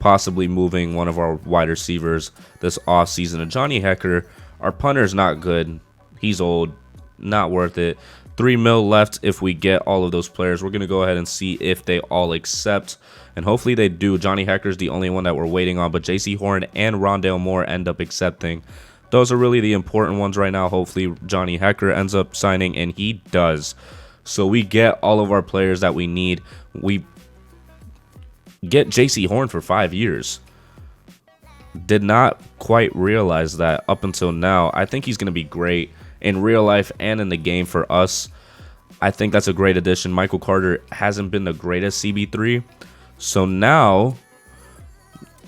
possibly moving one of our wide receivers this offseason. And Johnny Hecker, our punter's not good. He's old, not worth it. 3 mil left if we get all of those players. We're going to go ahead and see if they all accept, and hopefully they do. Johnny Hecker's the only one that we're waiting on, but J.C. Horn and Rondale Moore end up accepting. Those are really the important ones right now. Hopefully Johnny Hecker ends up signing, and he does. So we get all of our players that we need. We get J.C. Horn for 5 years. Did not quite realize that up until now. I think he's going to be great in real life and in the game for us. I think that's a great addition. Michael Carter hasn't been the greatest CB3. So now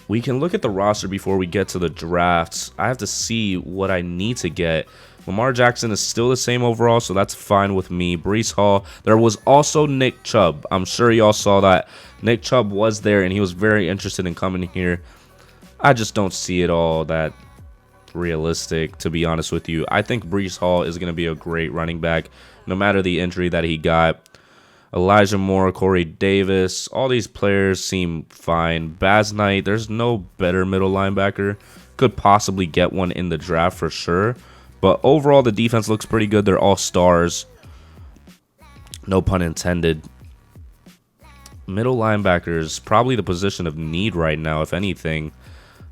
we can look at the roster before we get to the drafts. I have to see what I need to get. Lamar Jackson is still the same overall, so that's fine with me. Breece Hall. There was also Nick Chubb. I'm sure y'all saw that. Nick Chubb was there, and he was very interested in coming here. I just don't see it all that realistic, to be honest with you. I think Breece Hall is going to be a great running back, no matter the injury that he got. Elijah Moore, Corey Davis, all these players seem fine. Baz Knight, there's no better middle linebacker. Could possibly get one in the draft for sure. But overall, the defense looks pretty good. They're all stars. No pun intended. Middle linebackers, probably the position of need right now, if anything.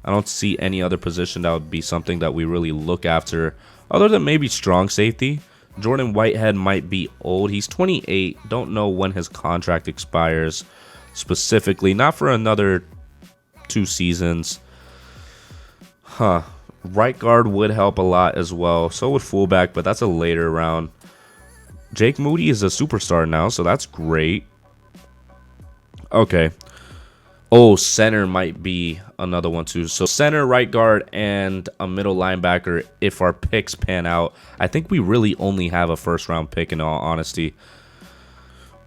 I don't see any other position that would be something that we really look after, other than maybe strong safety. Jordan Whitehead might be old. He's 28. Don't know when his contract expires specifically. Not for another 2 seasons. Right guard would help a lot as well. So would fullback, but that's a later round. Jake Moody is a superstar now, so that's great. Okay. Oh, center might be another one too. So center, right guard, and a middle linebacker if our picks pan out. I think we really only have a first-round pick in all honesty.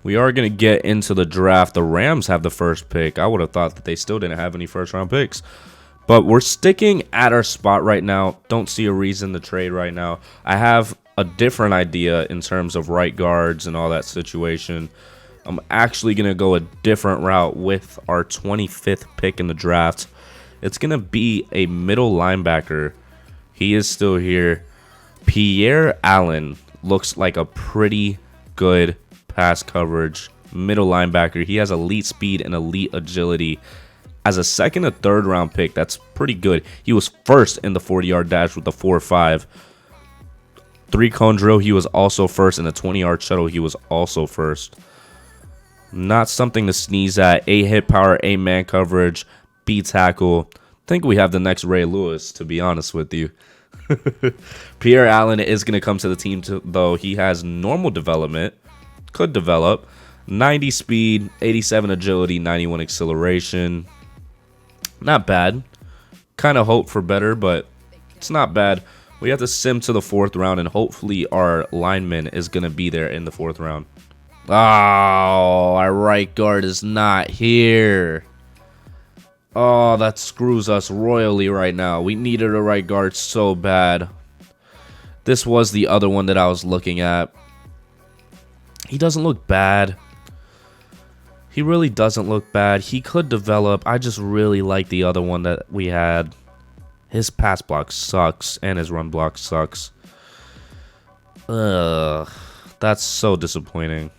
We are going to get into the draft. The Rams have the first pick. I would have thought that they still didn't have any first-round picks. But we're sticking at our spot right now. Don't see a reason to trade right now. I have a different idea in terms of right guards and all that situation. I'm actually going to go a different route with our 25th pick in the draft. It's going to be a middle linebacker. He is still here. Pierre Allen looks like a pretty good pass coverage middle linebacker. He has elite speed and elite agility. As a second or third round pick, that's pretty good. He was first in the 40-yard dash with the 4.5. 3-cone drill, he was also first. And the 20-yard shuttle, he was also first. Not something to sneeze at. A hit power, A man coverage, B tackle. I think we have the next Ray Lewis, to be honest with you. Pierre Allen is going to come to the team, though. He has normal development. Could develop. 90 speed, 87 agility, 91 acceleration. Not bad. Kind of hope for better, but it's not bad. We have to sim to the 4th round, and hopefully our lineman is going to be there in the 4th round. Oh, our right guard is not here. Oh, that screws us royally right now. We needed a right guard so bad. This was the other one that I was looking at. He doesn't look bad. He really doesn't look bad. He could develop. I just really like the other one that we had. His pass block sucks, and his run block sucks. Ugh, that's so disappointing.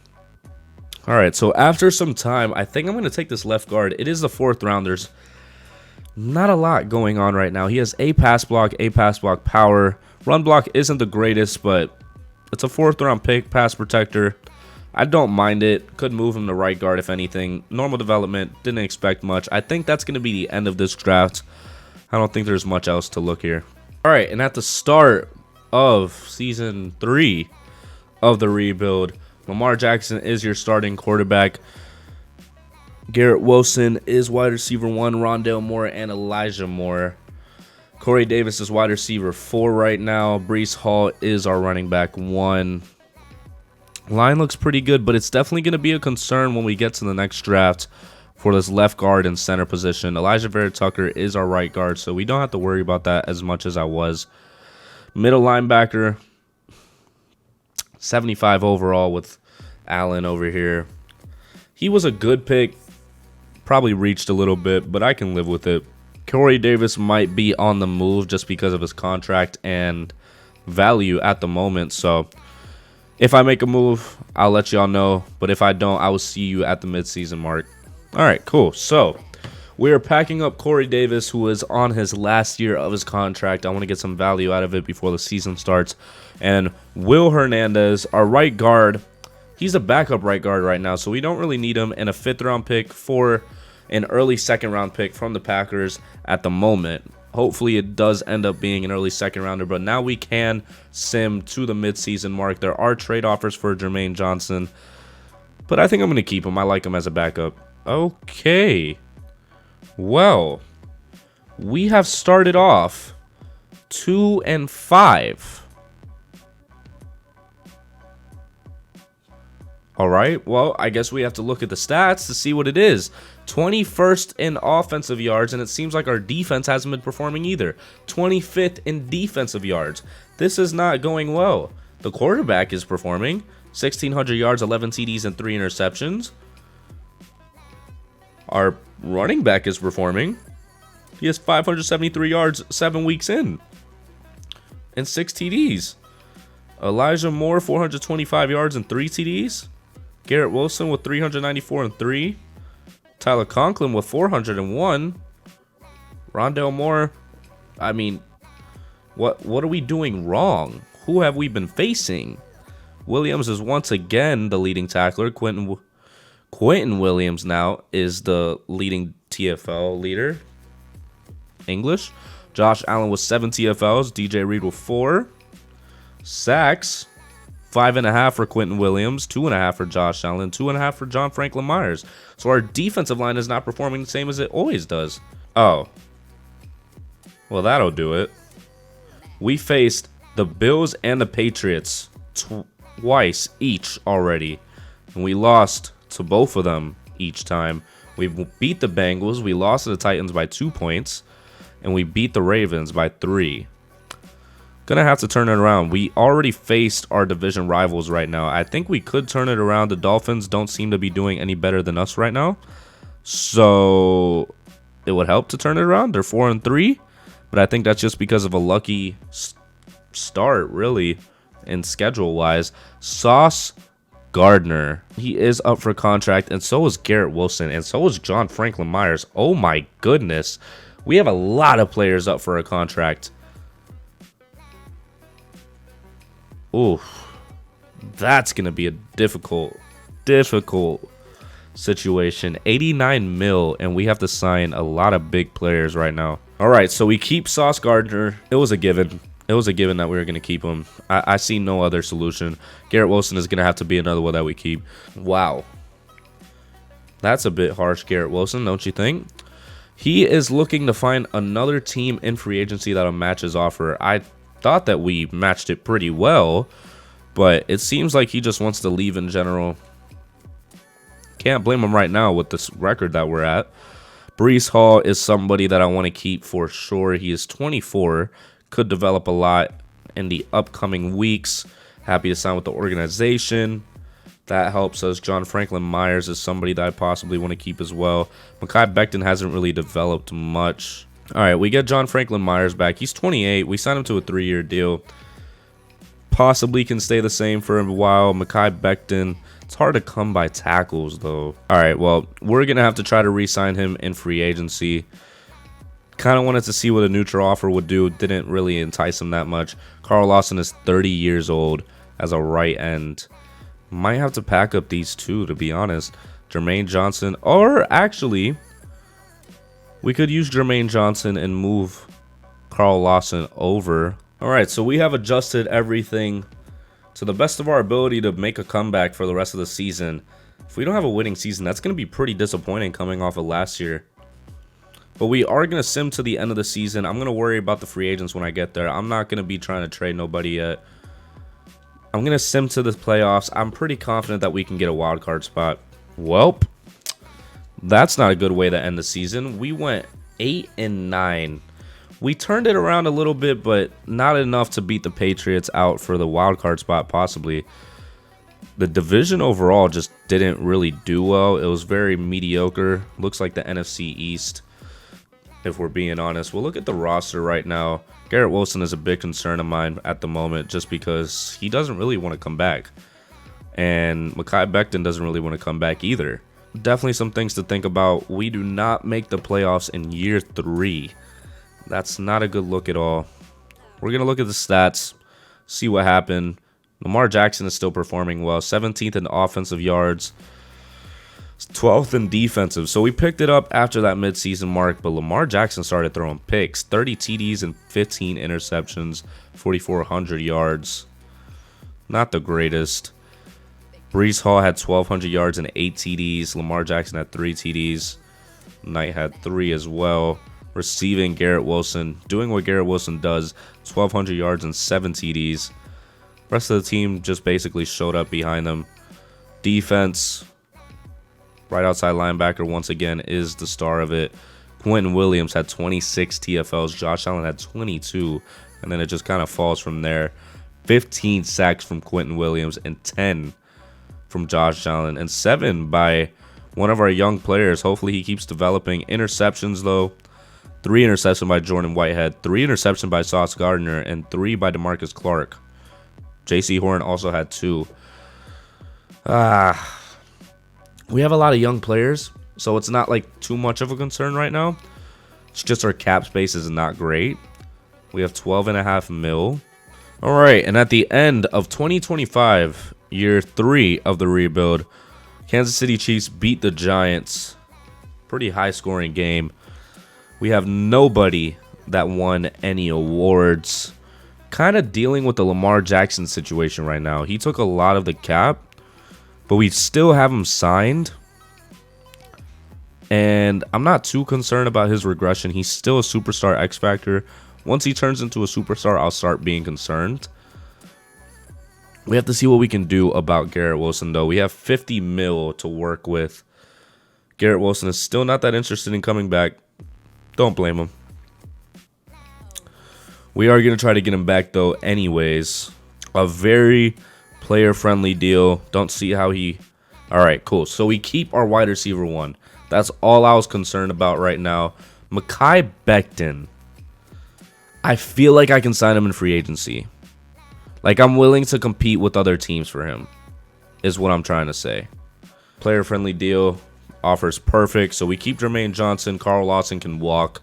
All right, so after some time, I think I'm going to take this left guard. It is the 4th round. There's not a lot going on right now. He has a pass block power. Run block isn't the greatest, but it's a 4th round pick, pass protector. I don't mind it. Could move him to right guard if anything. Normal development, didn't expect much. I think that's going to be the end of this draft. I don't think there's much else to look here. All right, and at the start of season 3 of the rebuild, Lamar Jackson is your starting quarterback. Garrett Wilson is wide receiver 1, Rondale Moore and Elijah Moore. Corey Davis is wide receiver 4 right now. Breece Hall is our running back 1. Line looks pretty good, but it's definitely going to be a concern when we get to the next draft for this left guard and center position. Elijah Vera Tucker is our right guard, so we don't have to worry about that as much as I was. Middle linebacker, 75 overall with Allen over here. He was a good pick. Probably reached a little bit, but I can live with it. Corey Davis might be on the move just because of his contract and value at the moment, so if I make a move, I'll let y'all know. But if I don't, I will see you at the midseason mark. All right, cool. So we are packing up Corey Davis, who is on his last year of his contract. I want to get some value out of it before the season starts. And Will Hernandez, our right guard, he's a backup right guard right now, so we don't really need him. And a 5th round pick for an early 2nd round pick from the Packers at the moment. Hopefully it does end up being an early 2nd rounder, but now we can sim to the midseason mark. There are trade offers for Jermaine Johnson, but I think I'm going to keep him. I like him as a backup. Okay. Well, we have started off 2-5. All right, well, I guess we have to look at the stats to see what it is. 21st in offensive yards, and it seems like our defense hasn't been performing either. 25th in defensive yards. This is not going well. The quarterback is performing. 1,600 yards, 11 TDs, and 3 interceptions. Our running back is performing. He has 573 yards 7 weeks in. And 6 TDs. Elijah Moore, 425 yards and 3 TDs. Garrett Wilson with 394 and 3. Tyler Conklin with 401. Rondale Moore, I mean, what are we doing wrong? Who have we been facing? Williams is once again the leading tackler. Quentin Williams now is the leading TFL leader. English. Josh Allen with 7 TFLs. DJ Reed with 4. Sacks. 5.5 for Quentin Williams, 2.5 for Josh Allen, 2.5 for John Franklin Myers. So our defensive line is not performing the same as it always does. Oh. Well, that'll do it. We faced the Bills and the Patriots twice each already. And we lost to both of them each time. We beat the Bengals. We lost to the Titans by 2 points. And we beat the Ravens by 3. Gonna have to turn it around. We already faced our division rivals right now. I think we could turn it around. The Dolphins don't seem to be doing any better than us right now, so it would help to turn it around. They're 4-3, but I think that's just because of a lucky start, really, in schedule wise. Sauce Gardner, he is up for contract, and so is Garrett Wilson, and so is John Franklin Myers. Oh my goodness, we have a lot of players up for a contract. Oof. That's going to be a difficult situation. 89 mil, and we have to sign a lot of big players right now. All right, so we keep Sauce Gardner. It was a given. It was a given that we were going to keep him. I see no other solution. Garrett Wilson is going to have to be another one that we keep. Wow. That's a bit harsh, Garrett Wilson, don't you think? He is looking to find another team in free agency that'll match his offer. I thought that we matched it pretty well, but it seems like he just wants to leave in general. Can't blame him right now with this record that we're at. Breece Hall is somebody that I want to keep for sure. He is 24, could develop a lot in the upcoming weeks. Happy to sign with the organization. That helps us. John Franklin Myers is somebody that I possibly want to keep as well. Mekhi Becton hasn't really developed much. All right, we get John Franklin Myers back. He's 28. We signed him to a 3-year deal. Possibly can stay the same for a while. Mekhi Becton, it's hard to come by tackles, though. All right, well, we're going to have to try to re-sign him in free agency. Kind of wanted to see what a neutral offer would do. Didn't really entice him that much. Carl Lawson is 30 years old as a right end. Might have to pack up these two, to be honest. Jermaine Johnson, or actually, we could use Jermaine Johnson and move Carl Lawson over. All right, so we have adjusted everything to the best of our ability to make a comeback for the rest of the season. If we don't have a winning season, that's going to be pretty disappointing coming off of last year. But we are going to sim to the end of the season. I'm going to worry about the free agents when I get there. I'm not going to be trying to trade nobody yet. I'm going to sim to the playoffs. I'm pretty confident that we can get a wild card spot. Welp, that's not a good way to end the season. We went 8-9. We turned it around a little bit, but not enough to beat the Patriots out for the wild card spot, possibly. The division overall just didn't really do well. It was very mediocre. Looks like the NFC East, if we're being honest. We'll look at the roster right now. Garrett Wilson is a big concern of mine at the moment just because he doesn't really want to come back. And Mekhi Becton doesn't really want to come back either. Definitely some things to think about. We do not make the playoffs in year 3. That's not a good look at all. We're going to look at the stats, see what happened. Lamar Jackson is still performing well. 17th in offensive yards, 12th in defensive. So we picked it up after that midseason mark, but Lamar Jackson started throwing picks. 30 TDs and 15 interceptions, 4,400 yards. Not the greatest. Breece Hall had 1,200 yards and 8 TDs. Lamar Jackson had 3 TDs. Knight had 3 as well. Receiving, Garrett Wilson, doing what Garrett Wilson does, 1,200 yards and 7 TDs. Rest of the team just basically showed up behind them. Defense, right outside linebacker, once again, is the star of it. Quentin Williams had 26 TFLs. Josh Allen had 22. And then it just kind of falls from there. 15 sacks from Quentin Williams and 10 from Josh Allen. And 7 by one of our young players. Hopefully he keeps developing. Interceptions, though. 3 interceptions by Jordan Whitehead. 3 interceptions by Sauce Gardner. And 3 by DeMarcus Clark. J.C. Horn also had 2. We have a lot of young players, so it's not like too much of a concern right now. It's just our cap space is not great. We have 12.5 mil. All right, and at the end of 2025, year 3 of the rebuild, Kansas City Chiefs beat the Giants. Pretty high-scoring game. We have nobody that won any awards. Kind of dealing with the Lamar Jackson situation right now. He took a lot of the cap, but we still have him signed. And I'm not too concerned about his regression. He's still a superstar X Factor. Once he turns into a superstar, I'll start being concerned. We have to see what we can do about Garrett Wilson, though. We have 50 mil to work with. Garrett Wilson is still not that interested in coming back. Don't blame him. We are going to try to get him back, though, anyways. A very player-friendly deal. Don't see how he... All right, cool. So we keep our wide receiver 1. That's all I was concerned about right now. Mekhi Becton. I feel like I can sign him in free agency. Like, I'm willing to compete with other teams for him, is what I'm trying to say. Player-friendly deal. Offers perfect. So we keep Jermaine Johnson. Carl Lawson can walk.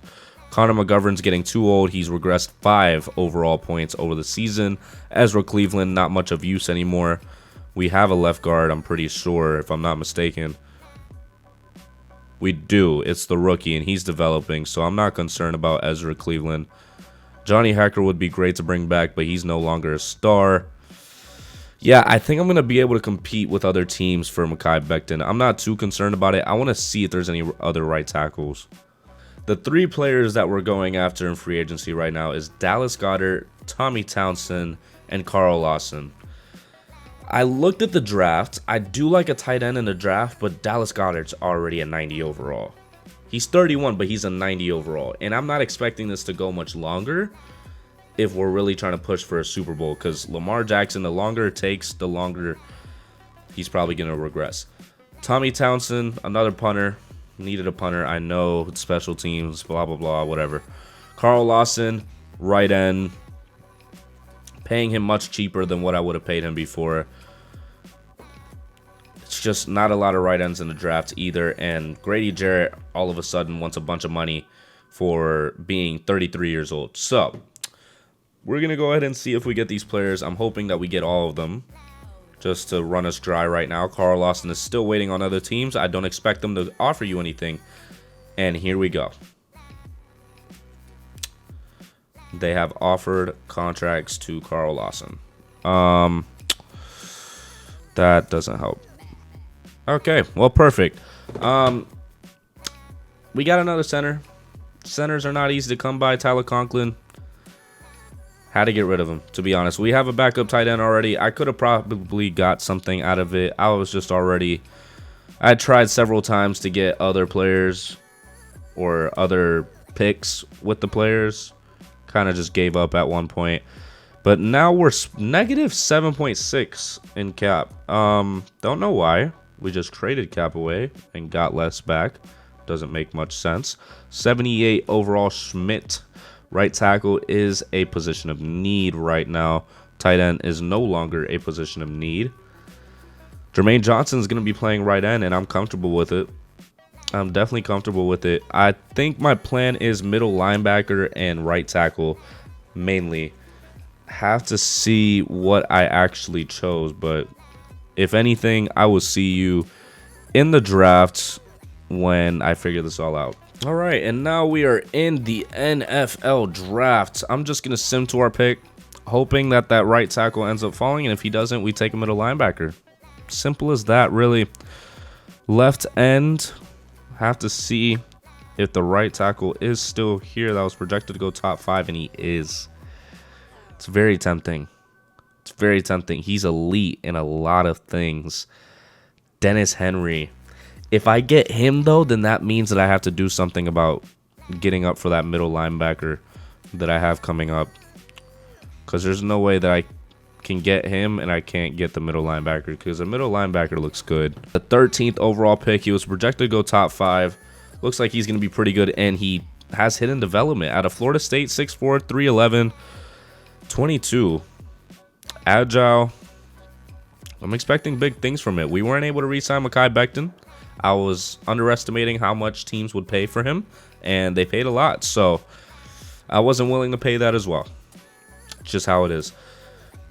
Connor McGovern's getting too old. He's regressed 5 overall points over the season. Ezra Cleveland, not much of use anymore. We have a left guard, I'm pretty sure, if I'm not mistaken. We do. It's the rookie, and he's developing, so I'm not concerned about Ezra Cleveland. Johnny Hacker would be great to bring back, but he's no longer a star. Yeah, I think I'm going to be able to compete with other teams for Mekhi Becton. I'm not too concerned about it. I want to see if there's any other right tackles. The 3 players that we're going after in free agency right now is Dallas Goedert, Tommy Townsend, and Carl Lawson. I looked at the draft. I do like a tight end in the draft, but Dallas Goedert's already a 90 overall. He's 31, but he's a 90 overall. And I'm not expecting this to go much longer if we're really trying to push for a Super Bowl, because Lamar Jackson, the longer it takes, the longer he's probably going to regress. Tommy Townsend, another punter. Needed a punter. I know, special teams, blah, blah, blah, whatever. Carl Lawson, right end. Paying him much cheaper than what I would have paid him before. It's just not a lot of right ends in the draft either. And Grady Jarrett all of a sudden wants a bunch of money for being 33 years old. So we're going to go ahead and see if we get these players. I'm hoping that we get all of them just to run us dry right now. Carl Lawson is still waiting on other teams. I don't expect them to offer you anything. And here we go. They have offered contracts to Carl Lawson. That doesn't help. Okay, well, perfect. We got another center. Centers are not easy to come by. Tyler Conklin. Had to get rid of him, to be honest. We have a backup tight end already. I could have probably got something out of it. I tried several times to get other players or other picks with the players. Kind of just gave up at one point. But now we're negative 7.6 in cap. Don't know why. We just traded cap away and got less back. Doesn't make much sense. 78 overall. Schmidt. Right tackle is a position of need right now. Tight end is no longer a position of need. Jermaine Johnson is going to be playing right end, and I'm comfortable with it. I'm definitely comfortable with it. I think my plan is middle linebacker and right tackle mainly. Have to see what I actually chose, but if anything, I will see you in the draft when I figure this all out. All right, and now we are in the NFL draft. I'm just going to sim to our pick, hoping that that right tackle ends up falling, and if he doesn't, we take a middle linebacker. Simple as that, really. Left end, have to see if the right tackle is still here. That was projected to go top 5, and he is. It's very tempting. It's very tempting. He's elite in a lot of things. Dennis Henry. If I get him, though, then that means that I have to do something about getting up for that middle linebacker that I have coming up. Because there's no way that I can get him and I can't get the middle linebacker, because the middle linebacker looks good. The 13th overall pick, he was projected to go top 5. Looks like he's going to be pretty good, and he has hidden development. Out of Florida State, 6'4", 311, 22. Agile. I'm expecting big things from it. We weren't able to re-sign Mekhi Becton. I was underestimating how much teams would pay for him, and they paid a lot. So I wasn't willing to pay that as well. It's just how it is.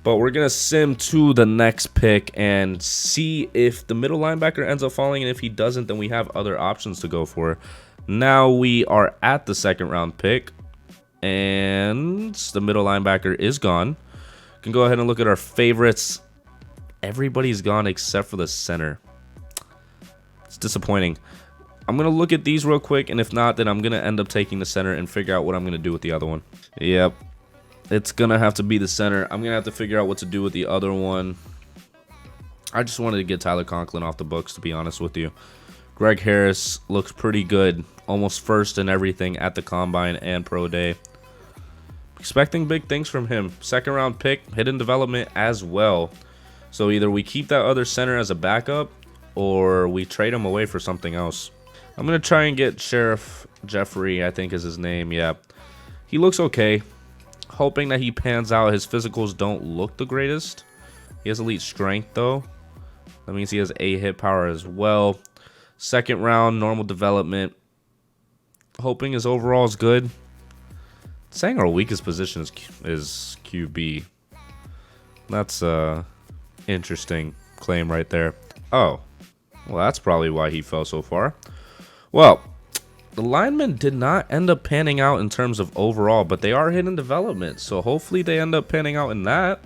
But we're going to sim to the next pick and see if the middle linebacker ends up falling. And if he doesn't, then we have other options to go for. Now we are at the second round pick, and the middle linebacker is gone. You can go ahead and look at our favorites. Everybody's gone except for the center. It's disappointing. I'm going to look at these real quick, and if not, then I'm going to end up taking the center and figure out what I'm going to do with the other one. Yep. It's going to have to be the center. I'm going to have to figure out what to do with the other one. I just wanted to get Tyler Conklin off the books, to be honest with you. Greg Harris looks pretty good. Almost first in everything at the Combine and Pro Day. Expecting big things from him. Second round pick, hidden development as well. So either we keep that other center as a backup, or we trade him away for something else. I'm going to try and get Sheriff Jeffrey, I think is his name. Yeah. He looks okay. Hoping that he pans out. His physicals don't look the greatest. He has elite strength, though. That means he has a hit power as well. Second round, normal development. Hoping his overall is good. Saying our weakest position is QB. That's a interesting claim right there. Oh, well, that's probably why he fell so far. Well, the linemen did not end up panning out in terms of overall, but they are hitting development, so hopefully they end up panning out in that.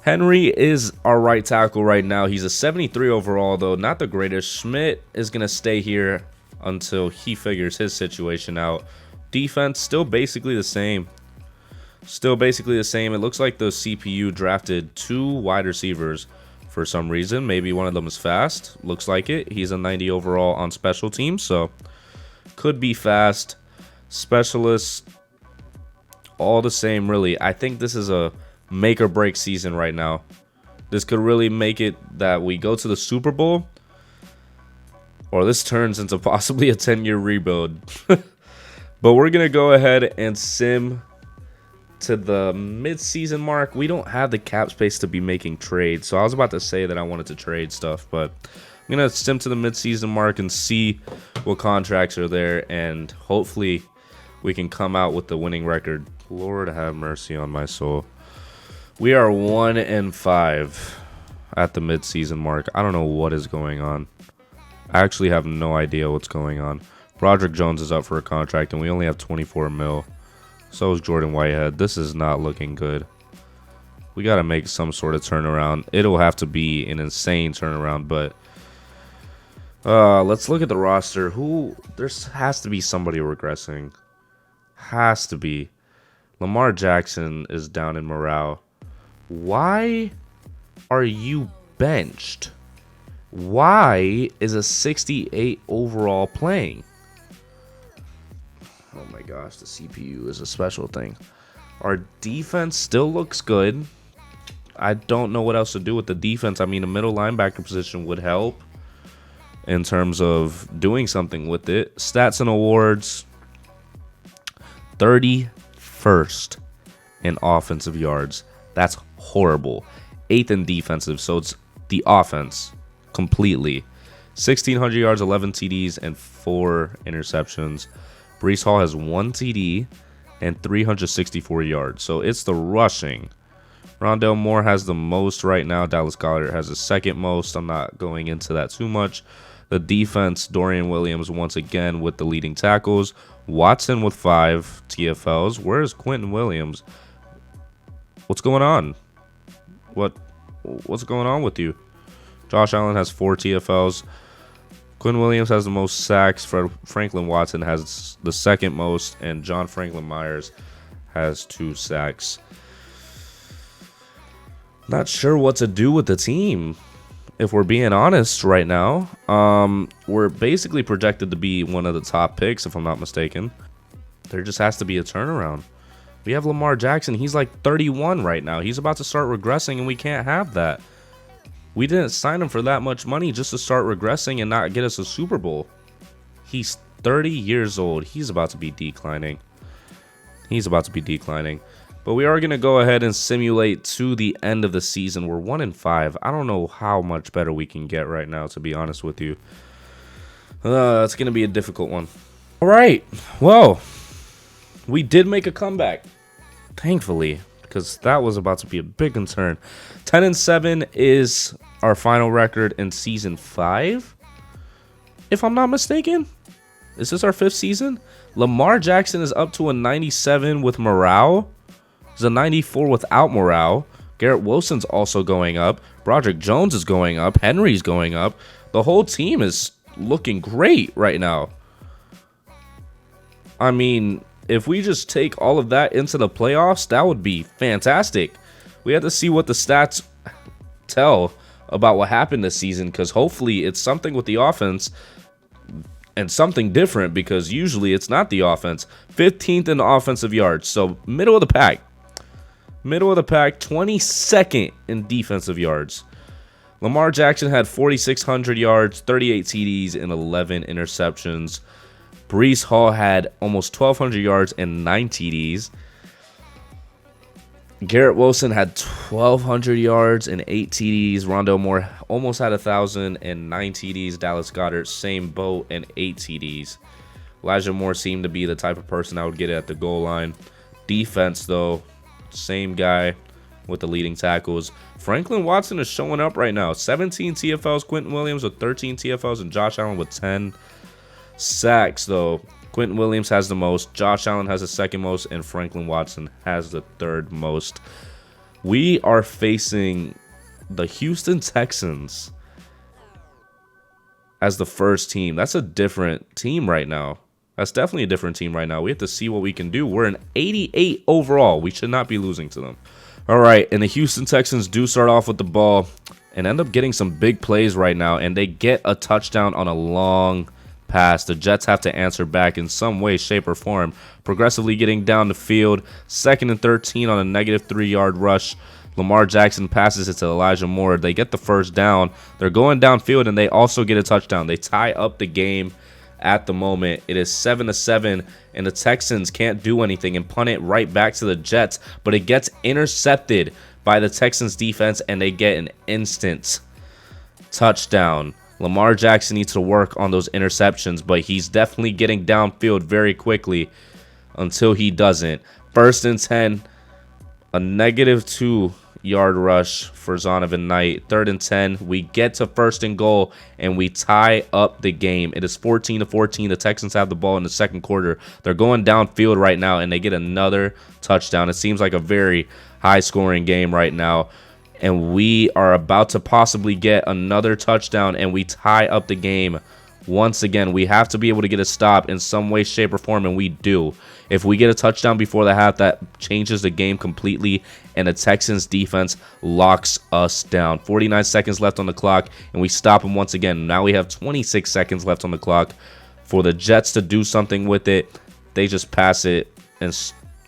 Henry is our right tackle right now. He's a 73 overall, though not the greatest. Schmidt is going to stay here until he figures his situation out. Defense still basically the same. Still basically the same. It looks like the CPU drafted 2 wide receivers for some reason. Maybe one of them is fast. Looks like it. He's a 90 overall on special teams, so could be fast. Specialists, all the same, really. I think this is a make or break season right now. This could really make it that we go to the Super Bowl, or this turns into possibly a 10-year rebuild. But we're going to go ahead and sim to the mid-season mark. We don't have the cap space to be making trades, so I was about to say that I wanted to trade stuff, but I'm going to sim to the mid-season mark and see what contracts are there, and hopefully we can come out with the winning record. Lord have mercy on my soul. We are 1-5 at the mid-season mark. I don't know what is going on. I actually have no idea what's going on. Broderick Jones is up for a contract, and we only have 24 mil. So is Jordan Whitehead. This is not looking good. We got to make some sort of turnaround. It'll have to be an insane turnaround, but let's look at the roster. There has to be somebody regressing. Has to be. Lamar Jackson is down in morale. Why are you benched? Why is a 68 overall playing? Oh my gosh, the CPU is a special thing. Our defense still looks good. I don't know what else to do with the defense. I mean, a middle linebacker position would help in terms of doing something with it. Stats and awards, 31st in offensive yards. That's horrible. 8th in defensive, so it's the offense completely. 1,600 yards, 11 TDs, and 4 interceptions. Breece Hall has 1 TD and 364 yards. So it's the rushing. Rondale Moore has the most right now. Dallas Goedert has the second most. I'm not going into that too much. The defense, Dorian Williams once again with the leading tackles. Watson with 5 TFLs. Where's Quentin Williams? What's going on? What's going on with you? Josh Allen has 4 TFLs. Quinn Williams has the most sacks. Franklin Watson has the second most, and John Franklin Myers has 2 sacks. Not sure what to do with the team, if we're being honest right now. We're basically projected to be one of the top picks, if I'm not mistaken. There just has to be a turnaround. We have Lamar Jackson. He's like 31 right now. He's about to start regressing, and we can't have that. We didn't sign him for that much money just to start regressing and not get us a Super Bowl. He's 30 years old. He's about to be declining. He's about to be declining. But we are going to go ahead and simulate to the end of the season. We're 1-5. I don't know how much better we can get right now, to be honest with you. It's going to be a difficult one. All right. Well, we did make a comeback, thankfully, because that was about to be a big concern. 10-7 is our final record in season 5, if I'm not mistaken. Is this our 5th season? Lamar Jackson is up to a 97 with morale. He's a 94 without morale. Garrett Wilson's also going up. Broderick Jones is going up. Henry's going up. The whole team is looking great right now. I mean, if we just take all of that into the playoffs, that would be fantastic. We have to see what the stats tell about what happened this season, because hopefully it's something with the offense and something different, because usually it's not the offense. 15th in offensive yards, so middle of the pack. Middle of the pack, 22nd in defensive yards. Lamar Jackson had 4,600 yards, 38 TDs, and 11 interceptions. Breece Hall had almost 1,200 yards and 9 TDs. Garrett Wilson had 1,200 yards and 8 TDs. Rondale Moore almost had 1,000 and 9 TDs. Dallas Goedert, same boat, and 8 TDs. Elijah Moore seemed to be the type of person that would get it at the goal line. Defense, though, same guy with the leading tackles. Franklin Watson is showing up right now. 17 TFLs, Quentin Williams with 13 TFLs, and Josh Allen with 10 sacks, though. Quentin Williams has the most, Josh Allen has the second most, and Franklin Watson has the third most. We are facing the Houston Texans as the first team. That's a different team right now. That's definitely a different team right now. We have to see what we can do. We're an 88 overall. We should not be losing to them. All right, and the Houston Texans do start off with the ball and end up getting some big plays right now, and they get a touchdown on a long pass. The Jets have to answer back in some way, shape, or form, progressively getting down the field. 2nd and 13 on a negative 3-yard rush. Lamar Jackson passes it to Elijah Moore. They get the first down. They're going downfield, and they also get a touchdown. They tie up the game at the moment. It is 7-7, and the Texans can't do anything and punt it right back to the Jets, but it gets intercepted by the Texans defense, and they get an instant touchdown. Lamar Jackson needs to work on those interceptions, but he's definitely getting downfield very quickly until he doesn't. 1st and 10, a negative 2-yard rush for Zonovan Knight. 3rd and 10, we get to 1st and goal, and we tie up the game. It is 14-14. The Texans have the ball in the second quarter. They're going downfield right now, and they get another touchdown. It seems like a very high-scoring game right now, and we are about to possibly get another touchdown, and we tie up the game. Once again, we have to be able to get a stop in some way, shape, or form, and we do. If we get a touchdown before the half, that changes the game completely, and the Texans defense locks us down. 49 seconds left on the clock, and we stop them once again. Now we have 26 seconds left on the clock for the Jets to do something with it. They just pass it and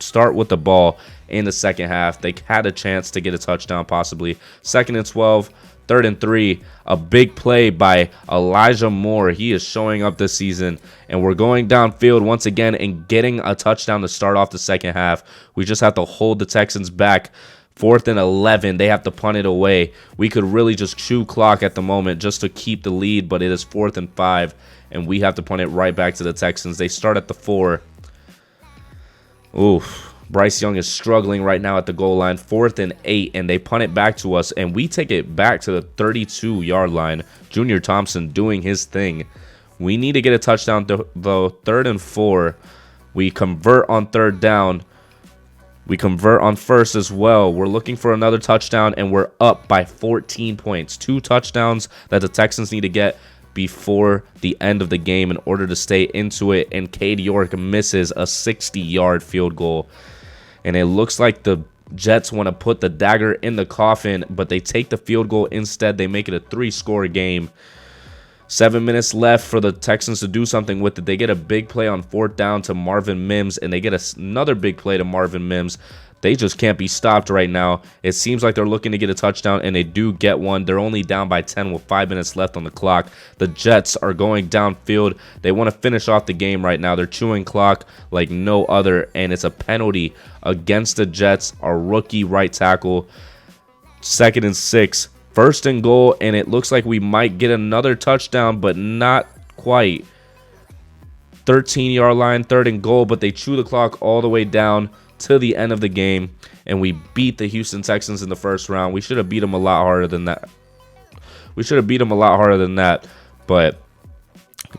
start with the ball in the second half. They had a chance to get a touchdown possibly. 2nd and 12. 3rd and 3, a big play by Elijah Moore. He is showing up this season, and we're going downfield once again and getting a touchdown to start off the second half. We just have to hold the Texans back. 4th and 11, they have to punt it away. We could really just chew clock at the moment just to keep the lead, but it is 4th and 5, and we have to punt it right back to the Texans. They start at the 4. Oof. Bryce Young is struggling right now at the goal line. 4th and 8, and they punt it back to us, and we take it back to the 32-yard line. Junior Thompson doing his thing. We need to get a touchdown, though. 3rd and 4. We convert on 3rd down. We convert on 1st as well. We're looking for another touchdown, and we're up by 14 points. 2 touchdowns that the Texans need to get before the end of the game in order to stay into it, and Cade York misses a 60-yard field goal. And it looks like the Jets want to put the dagger in the coffin, but they take the field goal instead. They make it a 3-score game. 7 minutes left for the Texans to do something with it. They get a big play on 4th down to Marvin Mims, and they get another big play to Marvin Mims. They just can't be stopped right now. It seems like they're looking to get a touchdown, and they do get one. They're only down by 10 with 5 minutes left on the clock. The Jets are going downfield. They want to finish off the game right now. They're chewing clock like no other, and it's a penalty against the Jets. Our rookie right tackle. 2nd and 6. 1st and goal, and it looks like we might get another touchdown, but not quite. 13-yard line, 3rd and goal, but they chew the clock all the way down to the end of the game, and we beat the Houston Texans in the first round. We should have beat them a lot harder than that. But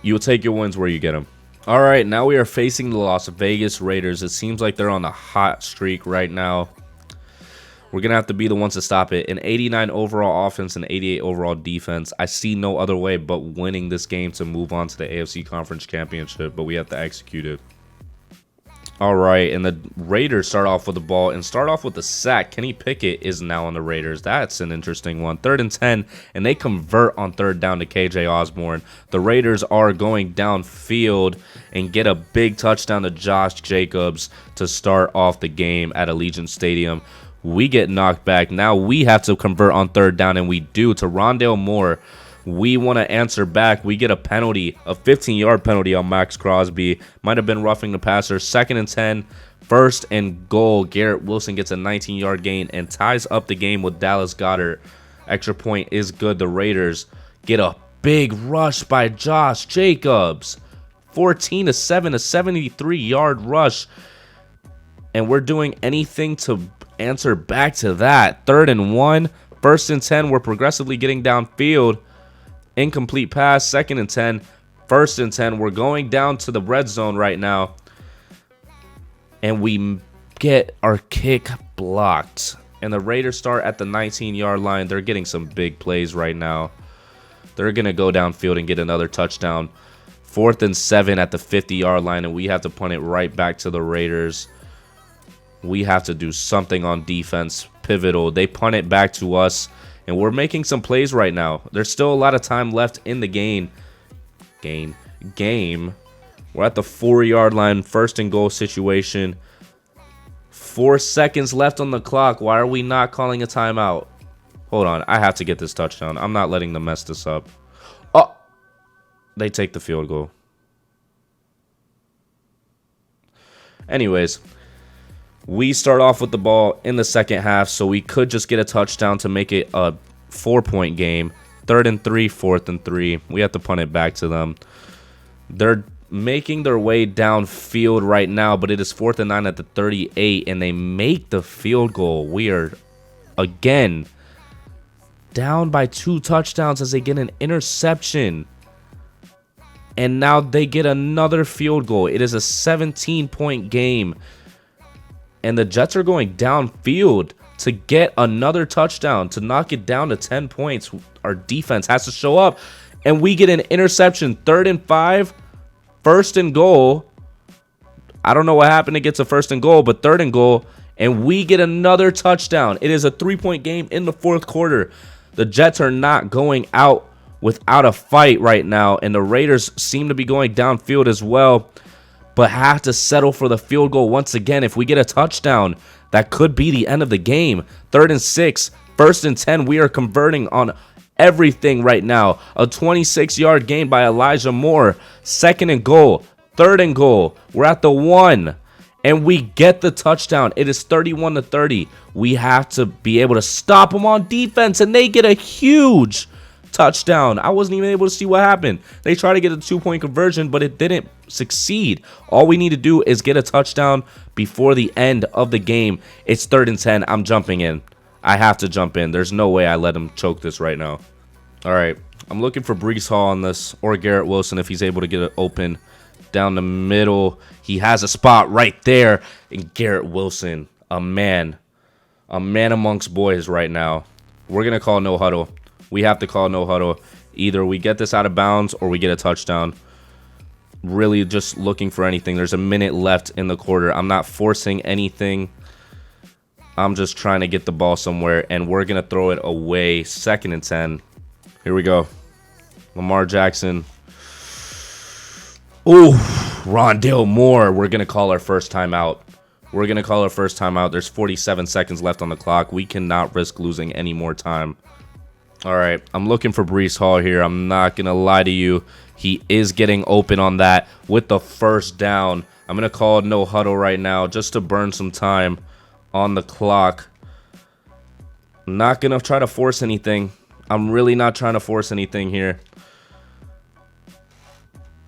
you'll take your wins where you get them. All right, now we are facing the Las Vegas Raiders. It seems like they're on a hot streak right now. We're going to have to be the ones to stop it. An 89 overall offense and 88 overall defense. I see no other way but winning this game to move on to the AFC Conference Championship, but we have to execute it. All right, and the Raiders start off with the ball and start off with the sack. Kenny Pickett is now on the Raiders. That's an interesting one. 3rd and 10, and they convert on 3rd down to KJ Osborne. The Raiders are going downfield and get a big touchdown to Josh Jacobs to start off the game at Allegiant Stadium. We get knocked back. Now we have to convert on 3rd down, and we do to Rondale Moore. We want to answer back. We get a penalty, a 15-yard penalty on Max Crosby. Might have been roughing the passer. 2nd and 10, 1st and goal. Garrett Wilson gets a 19-yard gain and ties up the game with Dallas Goedert. Extra point is good. The Raiders get a big rush by Josh Jacobs. 14-7, a 73-yard rush. And we're doing anything to answer back to that. 3rd and 1. 1st and 10. We're progressively getting downfield. Incomplete pass. 2nd and 10. 1st and 10. We're going down to the red zone right now. And we get our kick blocked. And the Raiders start at the 19-yard line. They're getting some big plays right now. They're going to go downfield and get another touchdown. 4th and 7 at the 50-yard line. And we have to punt it right back to the Raiders. We have to do something on defense. Pivotal. They punt it back to us. And we're making some plays right now. There's still a lot of time left in the game. We're at the 4-yard line. 1st and goal situation. 4 seconds left on the clock. Why are we not calling a timeout? Hold on. I have to get this touchdown. I'm not letting them mess this up. Oh, they take the field goal. Anyways, we start off with the ball in the second half, so we could just get a touchdown to make it a 4-point game. 3rd and 3, 4th and 3. We have to punt it back to them. They're making their way downfield right now, but it is 4th and 9 at the 38, and they make the field goal. We are, again, down by 2 touchdowns as they get an interception. And now they get another field goal. It is a 17-point game. And the Jets are going downfield to get another touchdown, to knock it down to 10 points. Our defense has to show up. And we get an interception. 3rd and 5. 1st and goal. I don't know what happened to get to 1st and goal, but 3rd and goal. And we get another touchdown. It is a 3-point game in the 4th quarter. The Jets are not going out without a fight right now. And the Raiders seem to be going downfield as well, but have to settle for the field goal once again. If we get a touchdown, that could be the end of the game. 3rd and 6. 1st and 10. We are converting on everything right now. A 26-yard gain by Elijah Moore. 2nd and goal. 3rd and goal. We're at the 1. And we get the touchdown. It is 31-30. We have to be able to stop them on defense. And they get a huge touchdown. I wasn't even able to see what happened. They tried to get a 2-point conversion, but it didn't succeed. All we need to do is get a touchdown before the end of the game. It's 3rd and 10. I'm jumping in. I have to jump in. There's no way I let him choke this right now. All right. I'm looking for Breece Hall on this, or Garrett Wilson if he's able to get it open down the middle. He has a spot right there. And Garrett Wilson, a man amongst boys right now. We're going to call no huddle. We have to call no huddle. Either we get this out of bounds or we get a touchdown. Really just looking for anything. There's a minute left in the quarter. I'm not forcing anything. I'm just trying to get the ball somewhere, and we're going to throw it away. 2nd and 10. Here we go. Lamar Jackson. Ooh, Rondale Moore. We're going to call our first timeout. We're going to call our first timeout. There's 47 seconds left on the clock. We cannot risk losing any more time. All right, I'm looking for Breece Hall here. I'm not going to lie to you. He is getting open on that with the 1st down. I'm going to call no huddle right now just to burn some time on the clock. I'm not going to try to force anything. I'm really not trying to force anything here.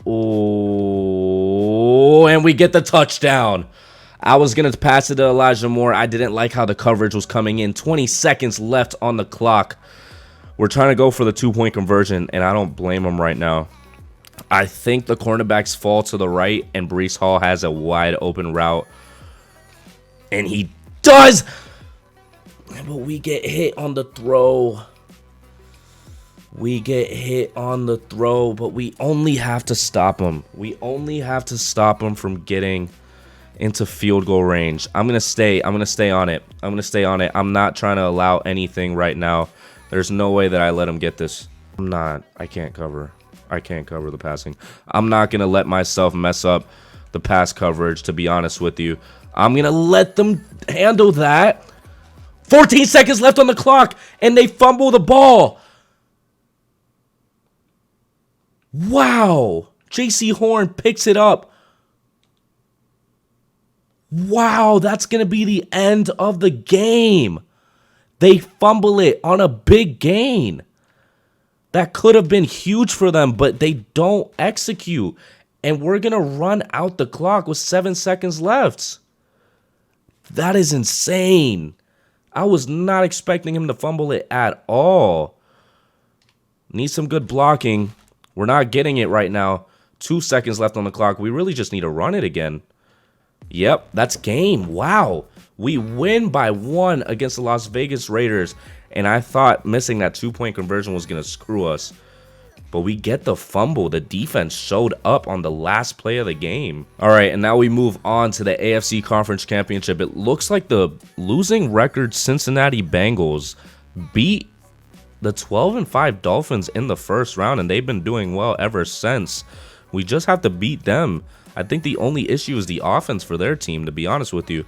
Oh, and we get the touchdown. I was going to pass it to Elijah Moore. I didn't like how the coverage was coming in. 20 seconds left on the clock. We're trying to go for the 2-point conversion, and I don't blame them right now. I think the cornerbacks fall to the right, and Breece Hall has a wide open route. And he does! But we get hit on the throw. We get hit on the throw, but we only have to stop him. We only have to stop him from getting into field goal range. I'm going to stay on it. I'm going to stay on it. I'm not trying to allow anything right now. There's no way that I let him get this. I can't cover. I can't cover the passing. I'm not going to let myself mess up the pass coverage, to be honest with you. I'm going to let them handle that. 14 seconds left on the clock, and they fumble the ball. Wow. J.C. Horn picks it up. Wow, that's going to be the end of the game. They fumble it on a big gain. That could have been huge for them, but they don't execute. And we're going to run out the clock with 7 seconds left. That is insane. I was not expecting him to fumble it at all. Need some good blocking. We're not getting it right now. 2 seconds left on the clock. We really just need to run it again. Yep, that's game. Wow. We win by 1 against the Las Vegas Raiders. And I thought missing that 2-point conversion was going to screw us. But we get the fumble. The defense showed up on the last play of the game. All right, and now we move on to the AFC Conference Championship. It looks like the losing record Cincinnati Bengals beat the 12-5 Dolphins in the first round, and they've been doing well ever since. We just have to beat them. I think the only issue is the offense for their team, to be honest with you.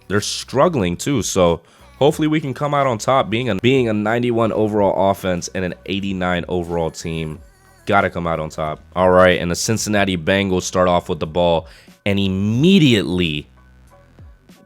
They're struggling too, so hopefully we can come out on top being a 91 overall offense and an 89 overall team. Gotta come out on top. All right, and the Cincinnati Bengals start off with the ball and immediately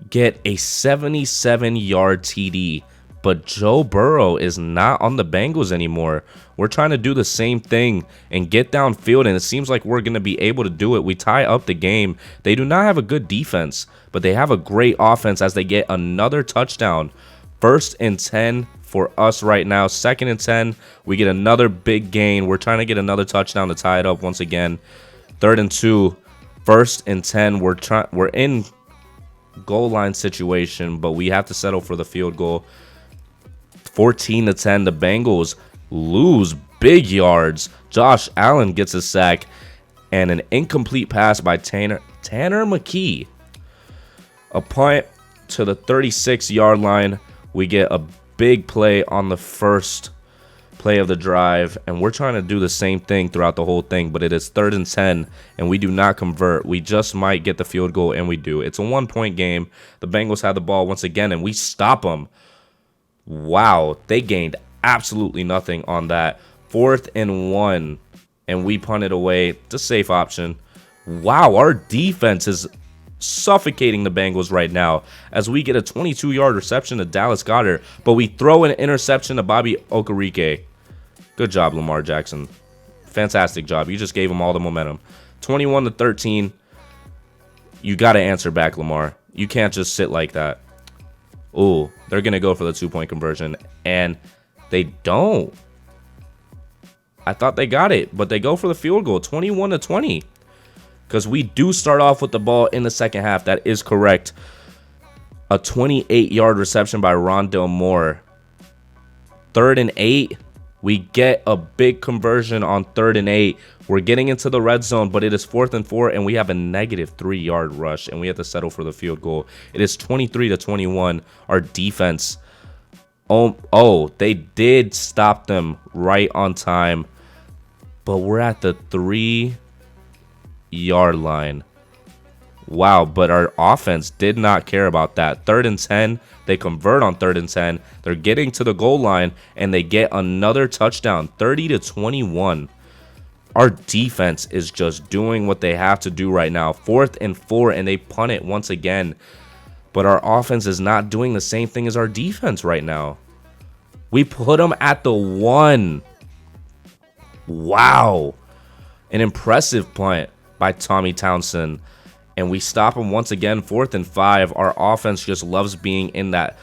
get a 77-yard TD. But Joe Burrow is not on the Bengals anymore. We're trying to do the same thing and get downfield, and it seems like we're going to be able to do it. We tie up the game. They do not have a good defense, but they have a great offense as they get another touchdown. 1st and 10 for us right now. 2nd and 10, we get another big gain. We're trying to get another touchdown to tie it up once again. 3rd and 2, 1st and 10. We're in goal line situation, but we have to settle for the field goal. 14-10, the Bengals lose big yards. Josh Allen gets a sack and an incomplete pass by Tanner McKee. A punt to the 36-yard line. We get a big play on the first play of the drive, and we're trying to do the same thing throughout the whole thing, but it is 3rd and 10, and we do not convert. We just might get the field goal, and we do. It's a 1-point game. The Bengals have the ball once again, and we stop them. Wow, they gained absolutely nothing on that. 4th and 1, and we punt it away. It's a safe option. Wow, our defense is suffocating the Bengals right now as we get a 22-yard reception to Dallas Goedert, but we throw an interception to Bobby Okereke. Good job, Lamar Jackson. Fantastic job. You just gave him all the momentum. 21-13. You got to answer back, Lamar. You can't just sit like that. Ooh, they're going to go for the 2-point conversion, and they don't. I thought they got it, but they go for the field goal, 21-20. Because we do start off with the ball in the second half. That is correct. A 28-yard reception by Rondale Moore. 3rd and 8. We get a big conversion on 3rd and 8. We're getting into the red zone, but it is 4th and 4, and we have a negative 3-yard rush, and we have to settle for the field goal. It is 23-21. Our defense, oh, they did stop them right on time, but we're at the 3-yard line. Wow, but our offense did not care about that. 3rd and 10, they convert on 3rd and 10. They're getting to the goal line, and they get another touchdown, 30-21. Our defense is just doing what they have to do right now. 4th and 4, and they punt it once again. But our offense is not doing the same thing as our defense right now. We put them at the 1. Wow. An impressive punt by Tommy Townsend. And we stop them once again, 4th and 5. Our offense just loves being in that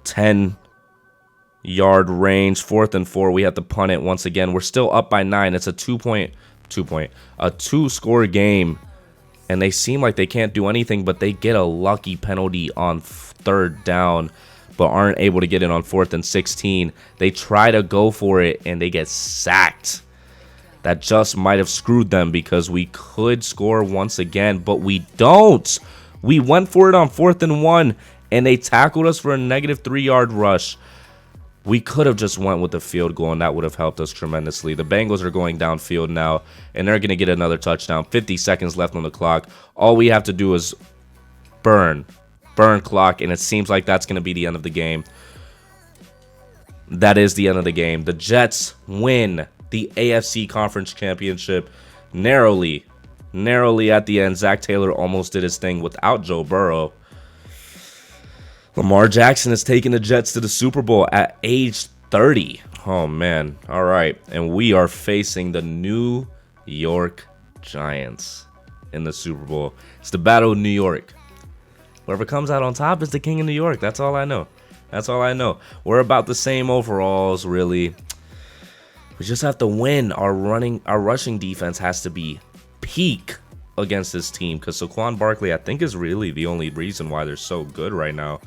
10-yard range. 4th and 4. We have to punt it once again. We're still up by 9. It's a two-score game. And they seem like they can't do anything, but they get a lucky penalty on 3rd down, but aren't able to get it on 4th and 16. They try to go for it, and they get sacked. That just might have screwed them because we could score once again, but we don't. We went for it on 4th and 1, and they tackled us for a negative 3-yard rush. We could have just went with the field goal, and that would have helped us tremendously. The Bengals are going downfield now, and they're going to get another touchdown. 50 seconds left on the clock. All we have to do is burn clock, and it seems like that's going to be the end of the game. That is the end of the game. The Jets win the AFC Conference Championship narrowly at the end. Zach Taylor almost did his thing without Joe Burrow. Lamar Jackson has taken the Jets to the Super Bowl at age 30. Oh, man. All right. And we are facing the New York Giants in the Super Bowl. It's the Battle of New York. Whoever comes out on top is the king of New York. That's all I know. That's all I know. We're about the same overalls, really. We just have to win. Our rushing defense has to be peak against this team, because Saquon Barkley, I think, is really the only reason why they're so good right now.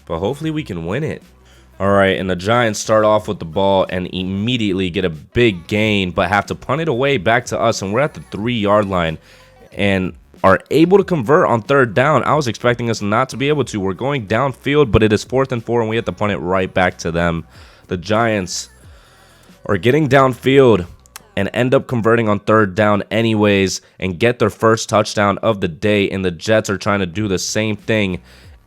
But hopefully we can win it. All right, and the Giants start off with the ball and immediately get a big gain, but have to punt it away back to us, and we're at the 3-yard line and are able to convert on 3rd down. I was expecting us not to be able to. We're going downfield, but it is 4th and 4, and we have to punt it right back to them. The Giants are getting downfield and end up converting on 3rd down anyways and get their first touchdown of the day, and the Jets are trying to do the same thing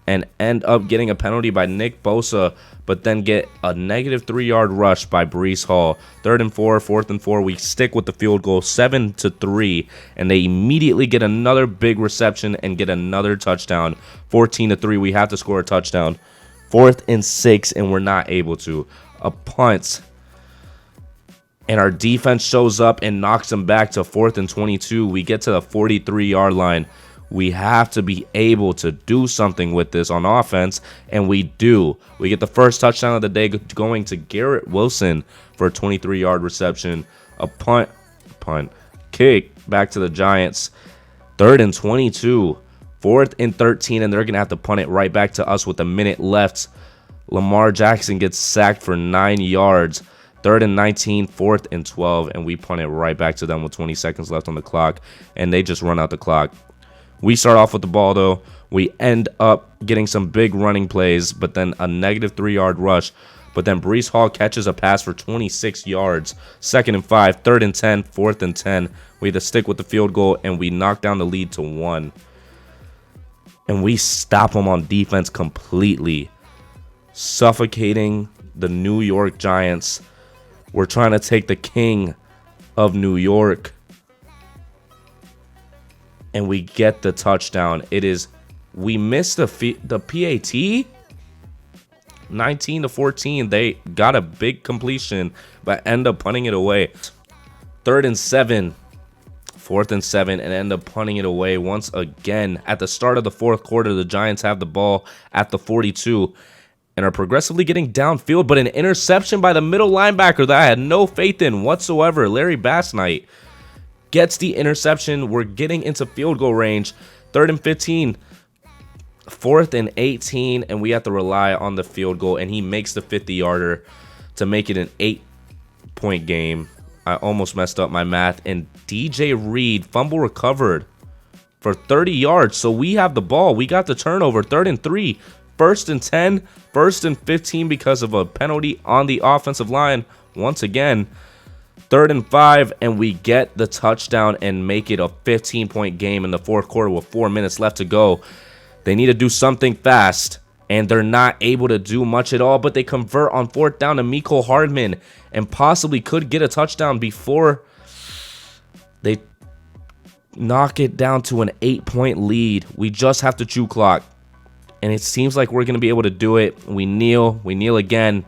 and end up getting a penalty by Nick Bosa, but then get a negative 3-yard rush by Breece Hall. 3rd and 4, 4th and 4. We stick with the field goal 7-3, and they immediately get another big reception and get another touchdown. 14-3. We have to score a touchdown. 4th and 6, and we're not able to. A punt. And our defense shows up and knocks them back to 4th and 22. We get to the 43-yard line. We have to be able to do something with this on offense, and we do. We get the first touchdown of the day going to Garrett Wilson for a 23-yard reception. A punt, kick back to the Giants. 3rd and 22, 4th and 13, and they're going to have to punt it right back to us with a minute left. Lamar Jackson gets sacked for 9 yards. 3rd and 19, 4th and 12, and we punt it right back to them with 20 seconds left on the clock, and they just run out the clock. We start off with the ball, though. We end up getting some big running plays, but then a negative 3-yard rush. But then Breece Hall catches a pass for 26 yards. 2nd and 5, 3rd and 10, 4th and 10. We had to stick with the field goal, and we knock down the lead to 1. And we stop them on defense completely, suffocating the New York Giants. We're trying to take the king of New York, and we get the touchdown. We missed the PAT. 19-14. They got a big completion, but end up punting it away. 3rd and 7, 4th and 7, and end up punting it away once again. At the start of the 4th quarter, the Giants have the ball at the 42 and are progressively getting downfield, but an interception by the middle linebacker that I had no faith in whatsoever, Larry Bassnight, gets the interception. We're getting into field goal range. 3rd and 15, 4th and 18, and we have to rely on the field goal, and he makes the 50-yarder to make it an 8-point game. I almost messed up my math, and DJ Reed fumble recovered for 30 yards, so we have the ball. We got the turnover. 3rd and 3, 1st and 10, 1st and 15 because of a penalty on the offensive line once again. 3rd and 5, and we get the touchdown and make it a 15-point game in the 4th quarter with 4 minutes left to go. They need to do something fast, and they're not able to do much at all, but they convert on 4th down to Mecole Hardman and possibly could get a touchdown before they knock it down to an 8-point lead. We just have to chew clock, and it seems like we're going to be able to do it. We kneel again.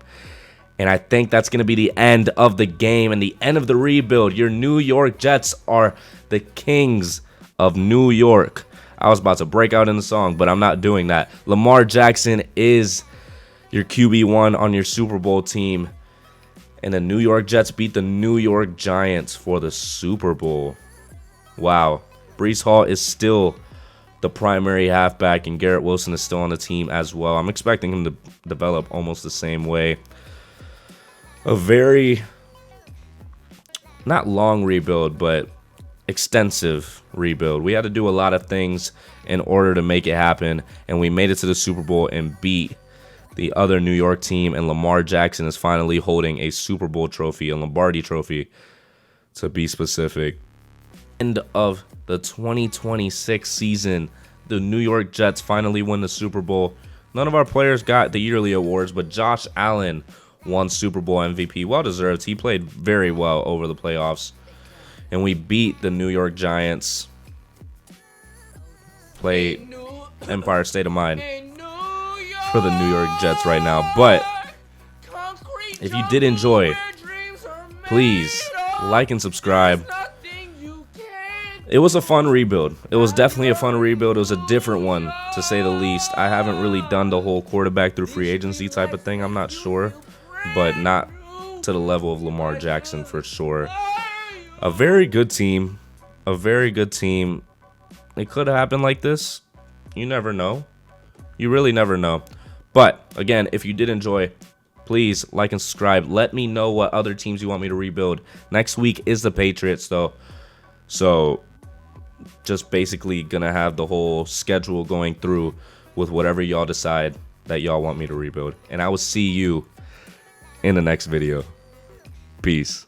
And I think that's going to be the end of the game and the end of the rebuild. Your New York Jets are the kings of New York. I was about to break out in the song, but I'm not doing that. Lamar Jackson is your QB1 on your Super Bowl team. And the New York Jets beat the New York Giants for the Super Bowl. Wow. Breece Hall is still the primary halfback, and Garrett Wilson is still on the team as well. I'm expecting him to develop almost the same way. A very, not long rebuild, but extensive rebuild. We had to do a lot of things in order to make it happen, and we made it to the Super Bowl and beat the other New York team, and Lamar Jackson is finally holding a Super Bowl trophy, a Lombardi trophy, to be specific. End of the 2026 season, the New York Jets finally win the Super Bowl. None of our players got the yearly awards, but Josh Allen won Super Bowl MVP. Well deserved. He played very well over the playoffs. And we beat the New York Giants. Play Empire State of Mind for the New York Jets right now. But if you did enjoy, please like and subscribe. It was a fun rebuild. It was definitely a fun rebuild. It was a different one, to say the least. I haven't really done the whole quarterback through free agency type of thing. I'm not sure, but not to the level of Lamar Jackson for sure. A very good team. A very good team. It could have happened like this. You never know. You really never know. But, again, if you did enjoy, please like and subscribe. Let me know what other teams you want me to rebuild. Next week is the Patriots, though. So, just basically going to have the whole schedule going through with whatever y'all decide that y'all want me to rebuild. And I will see you in the next video. Peace.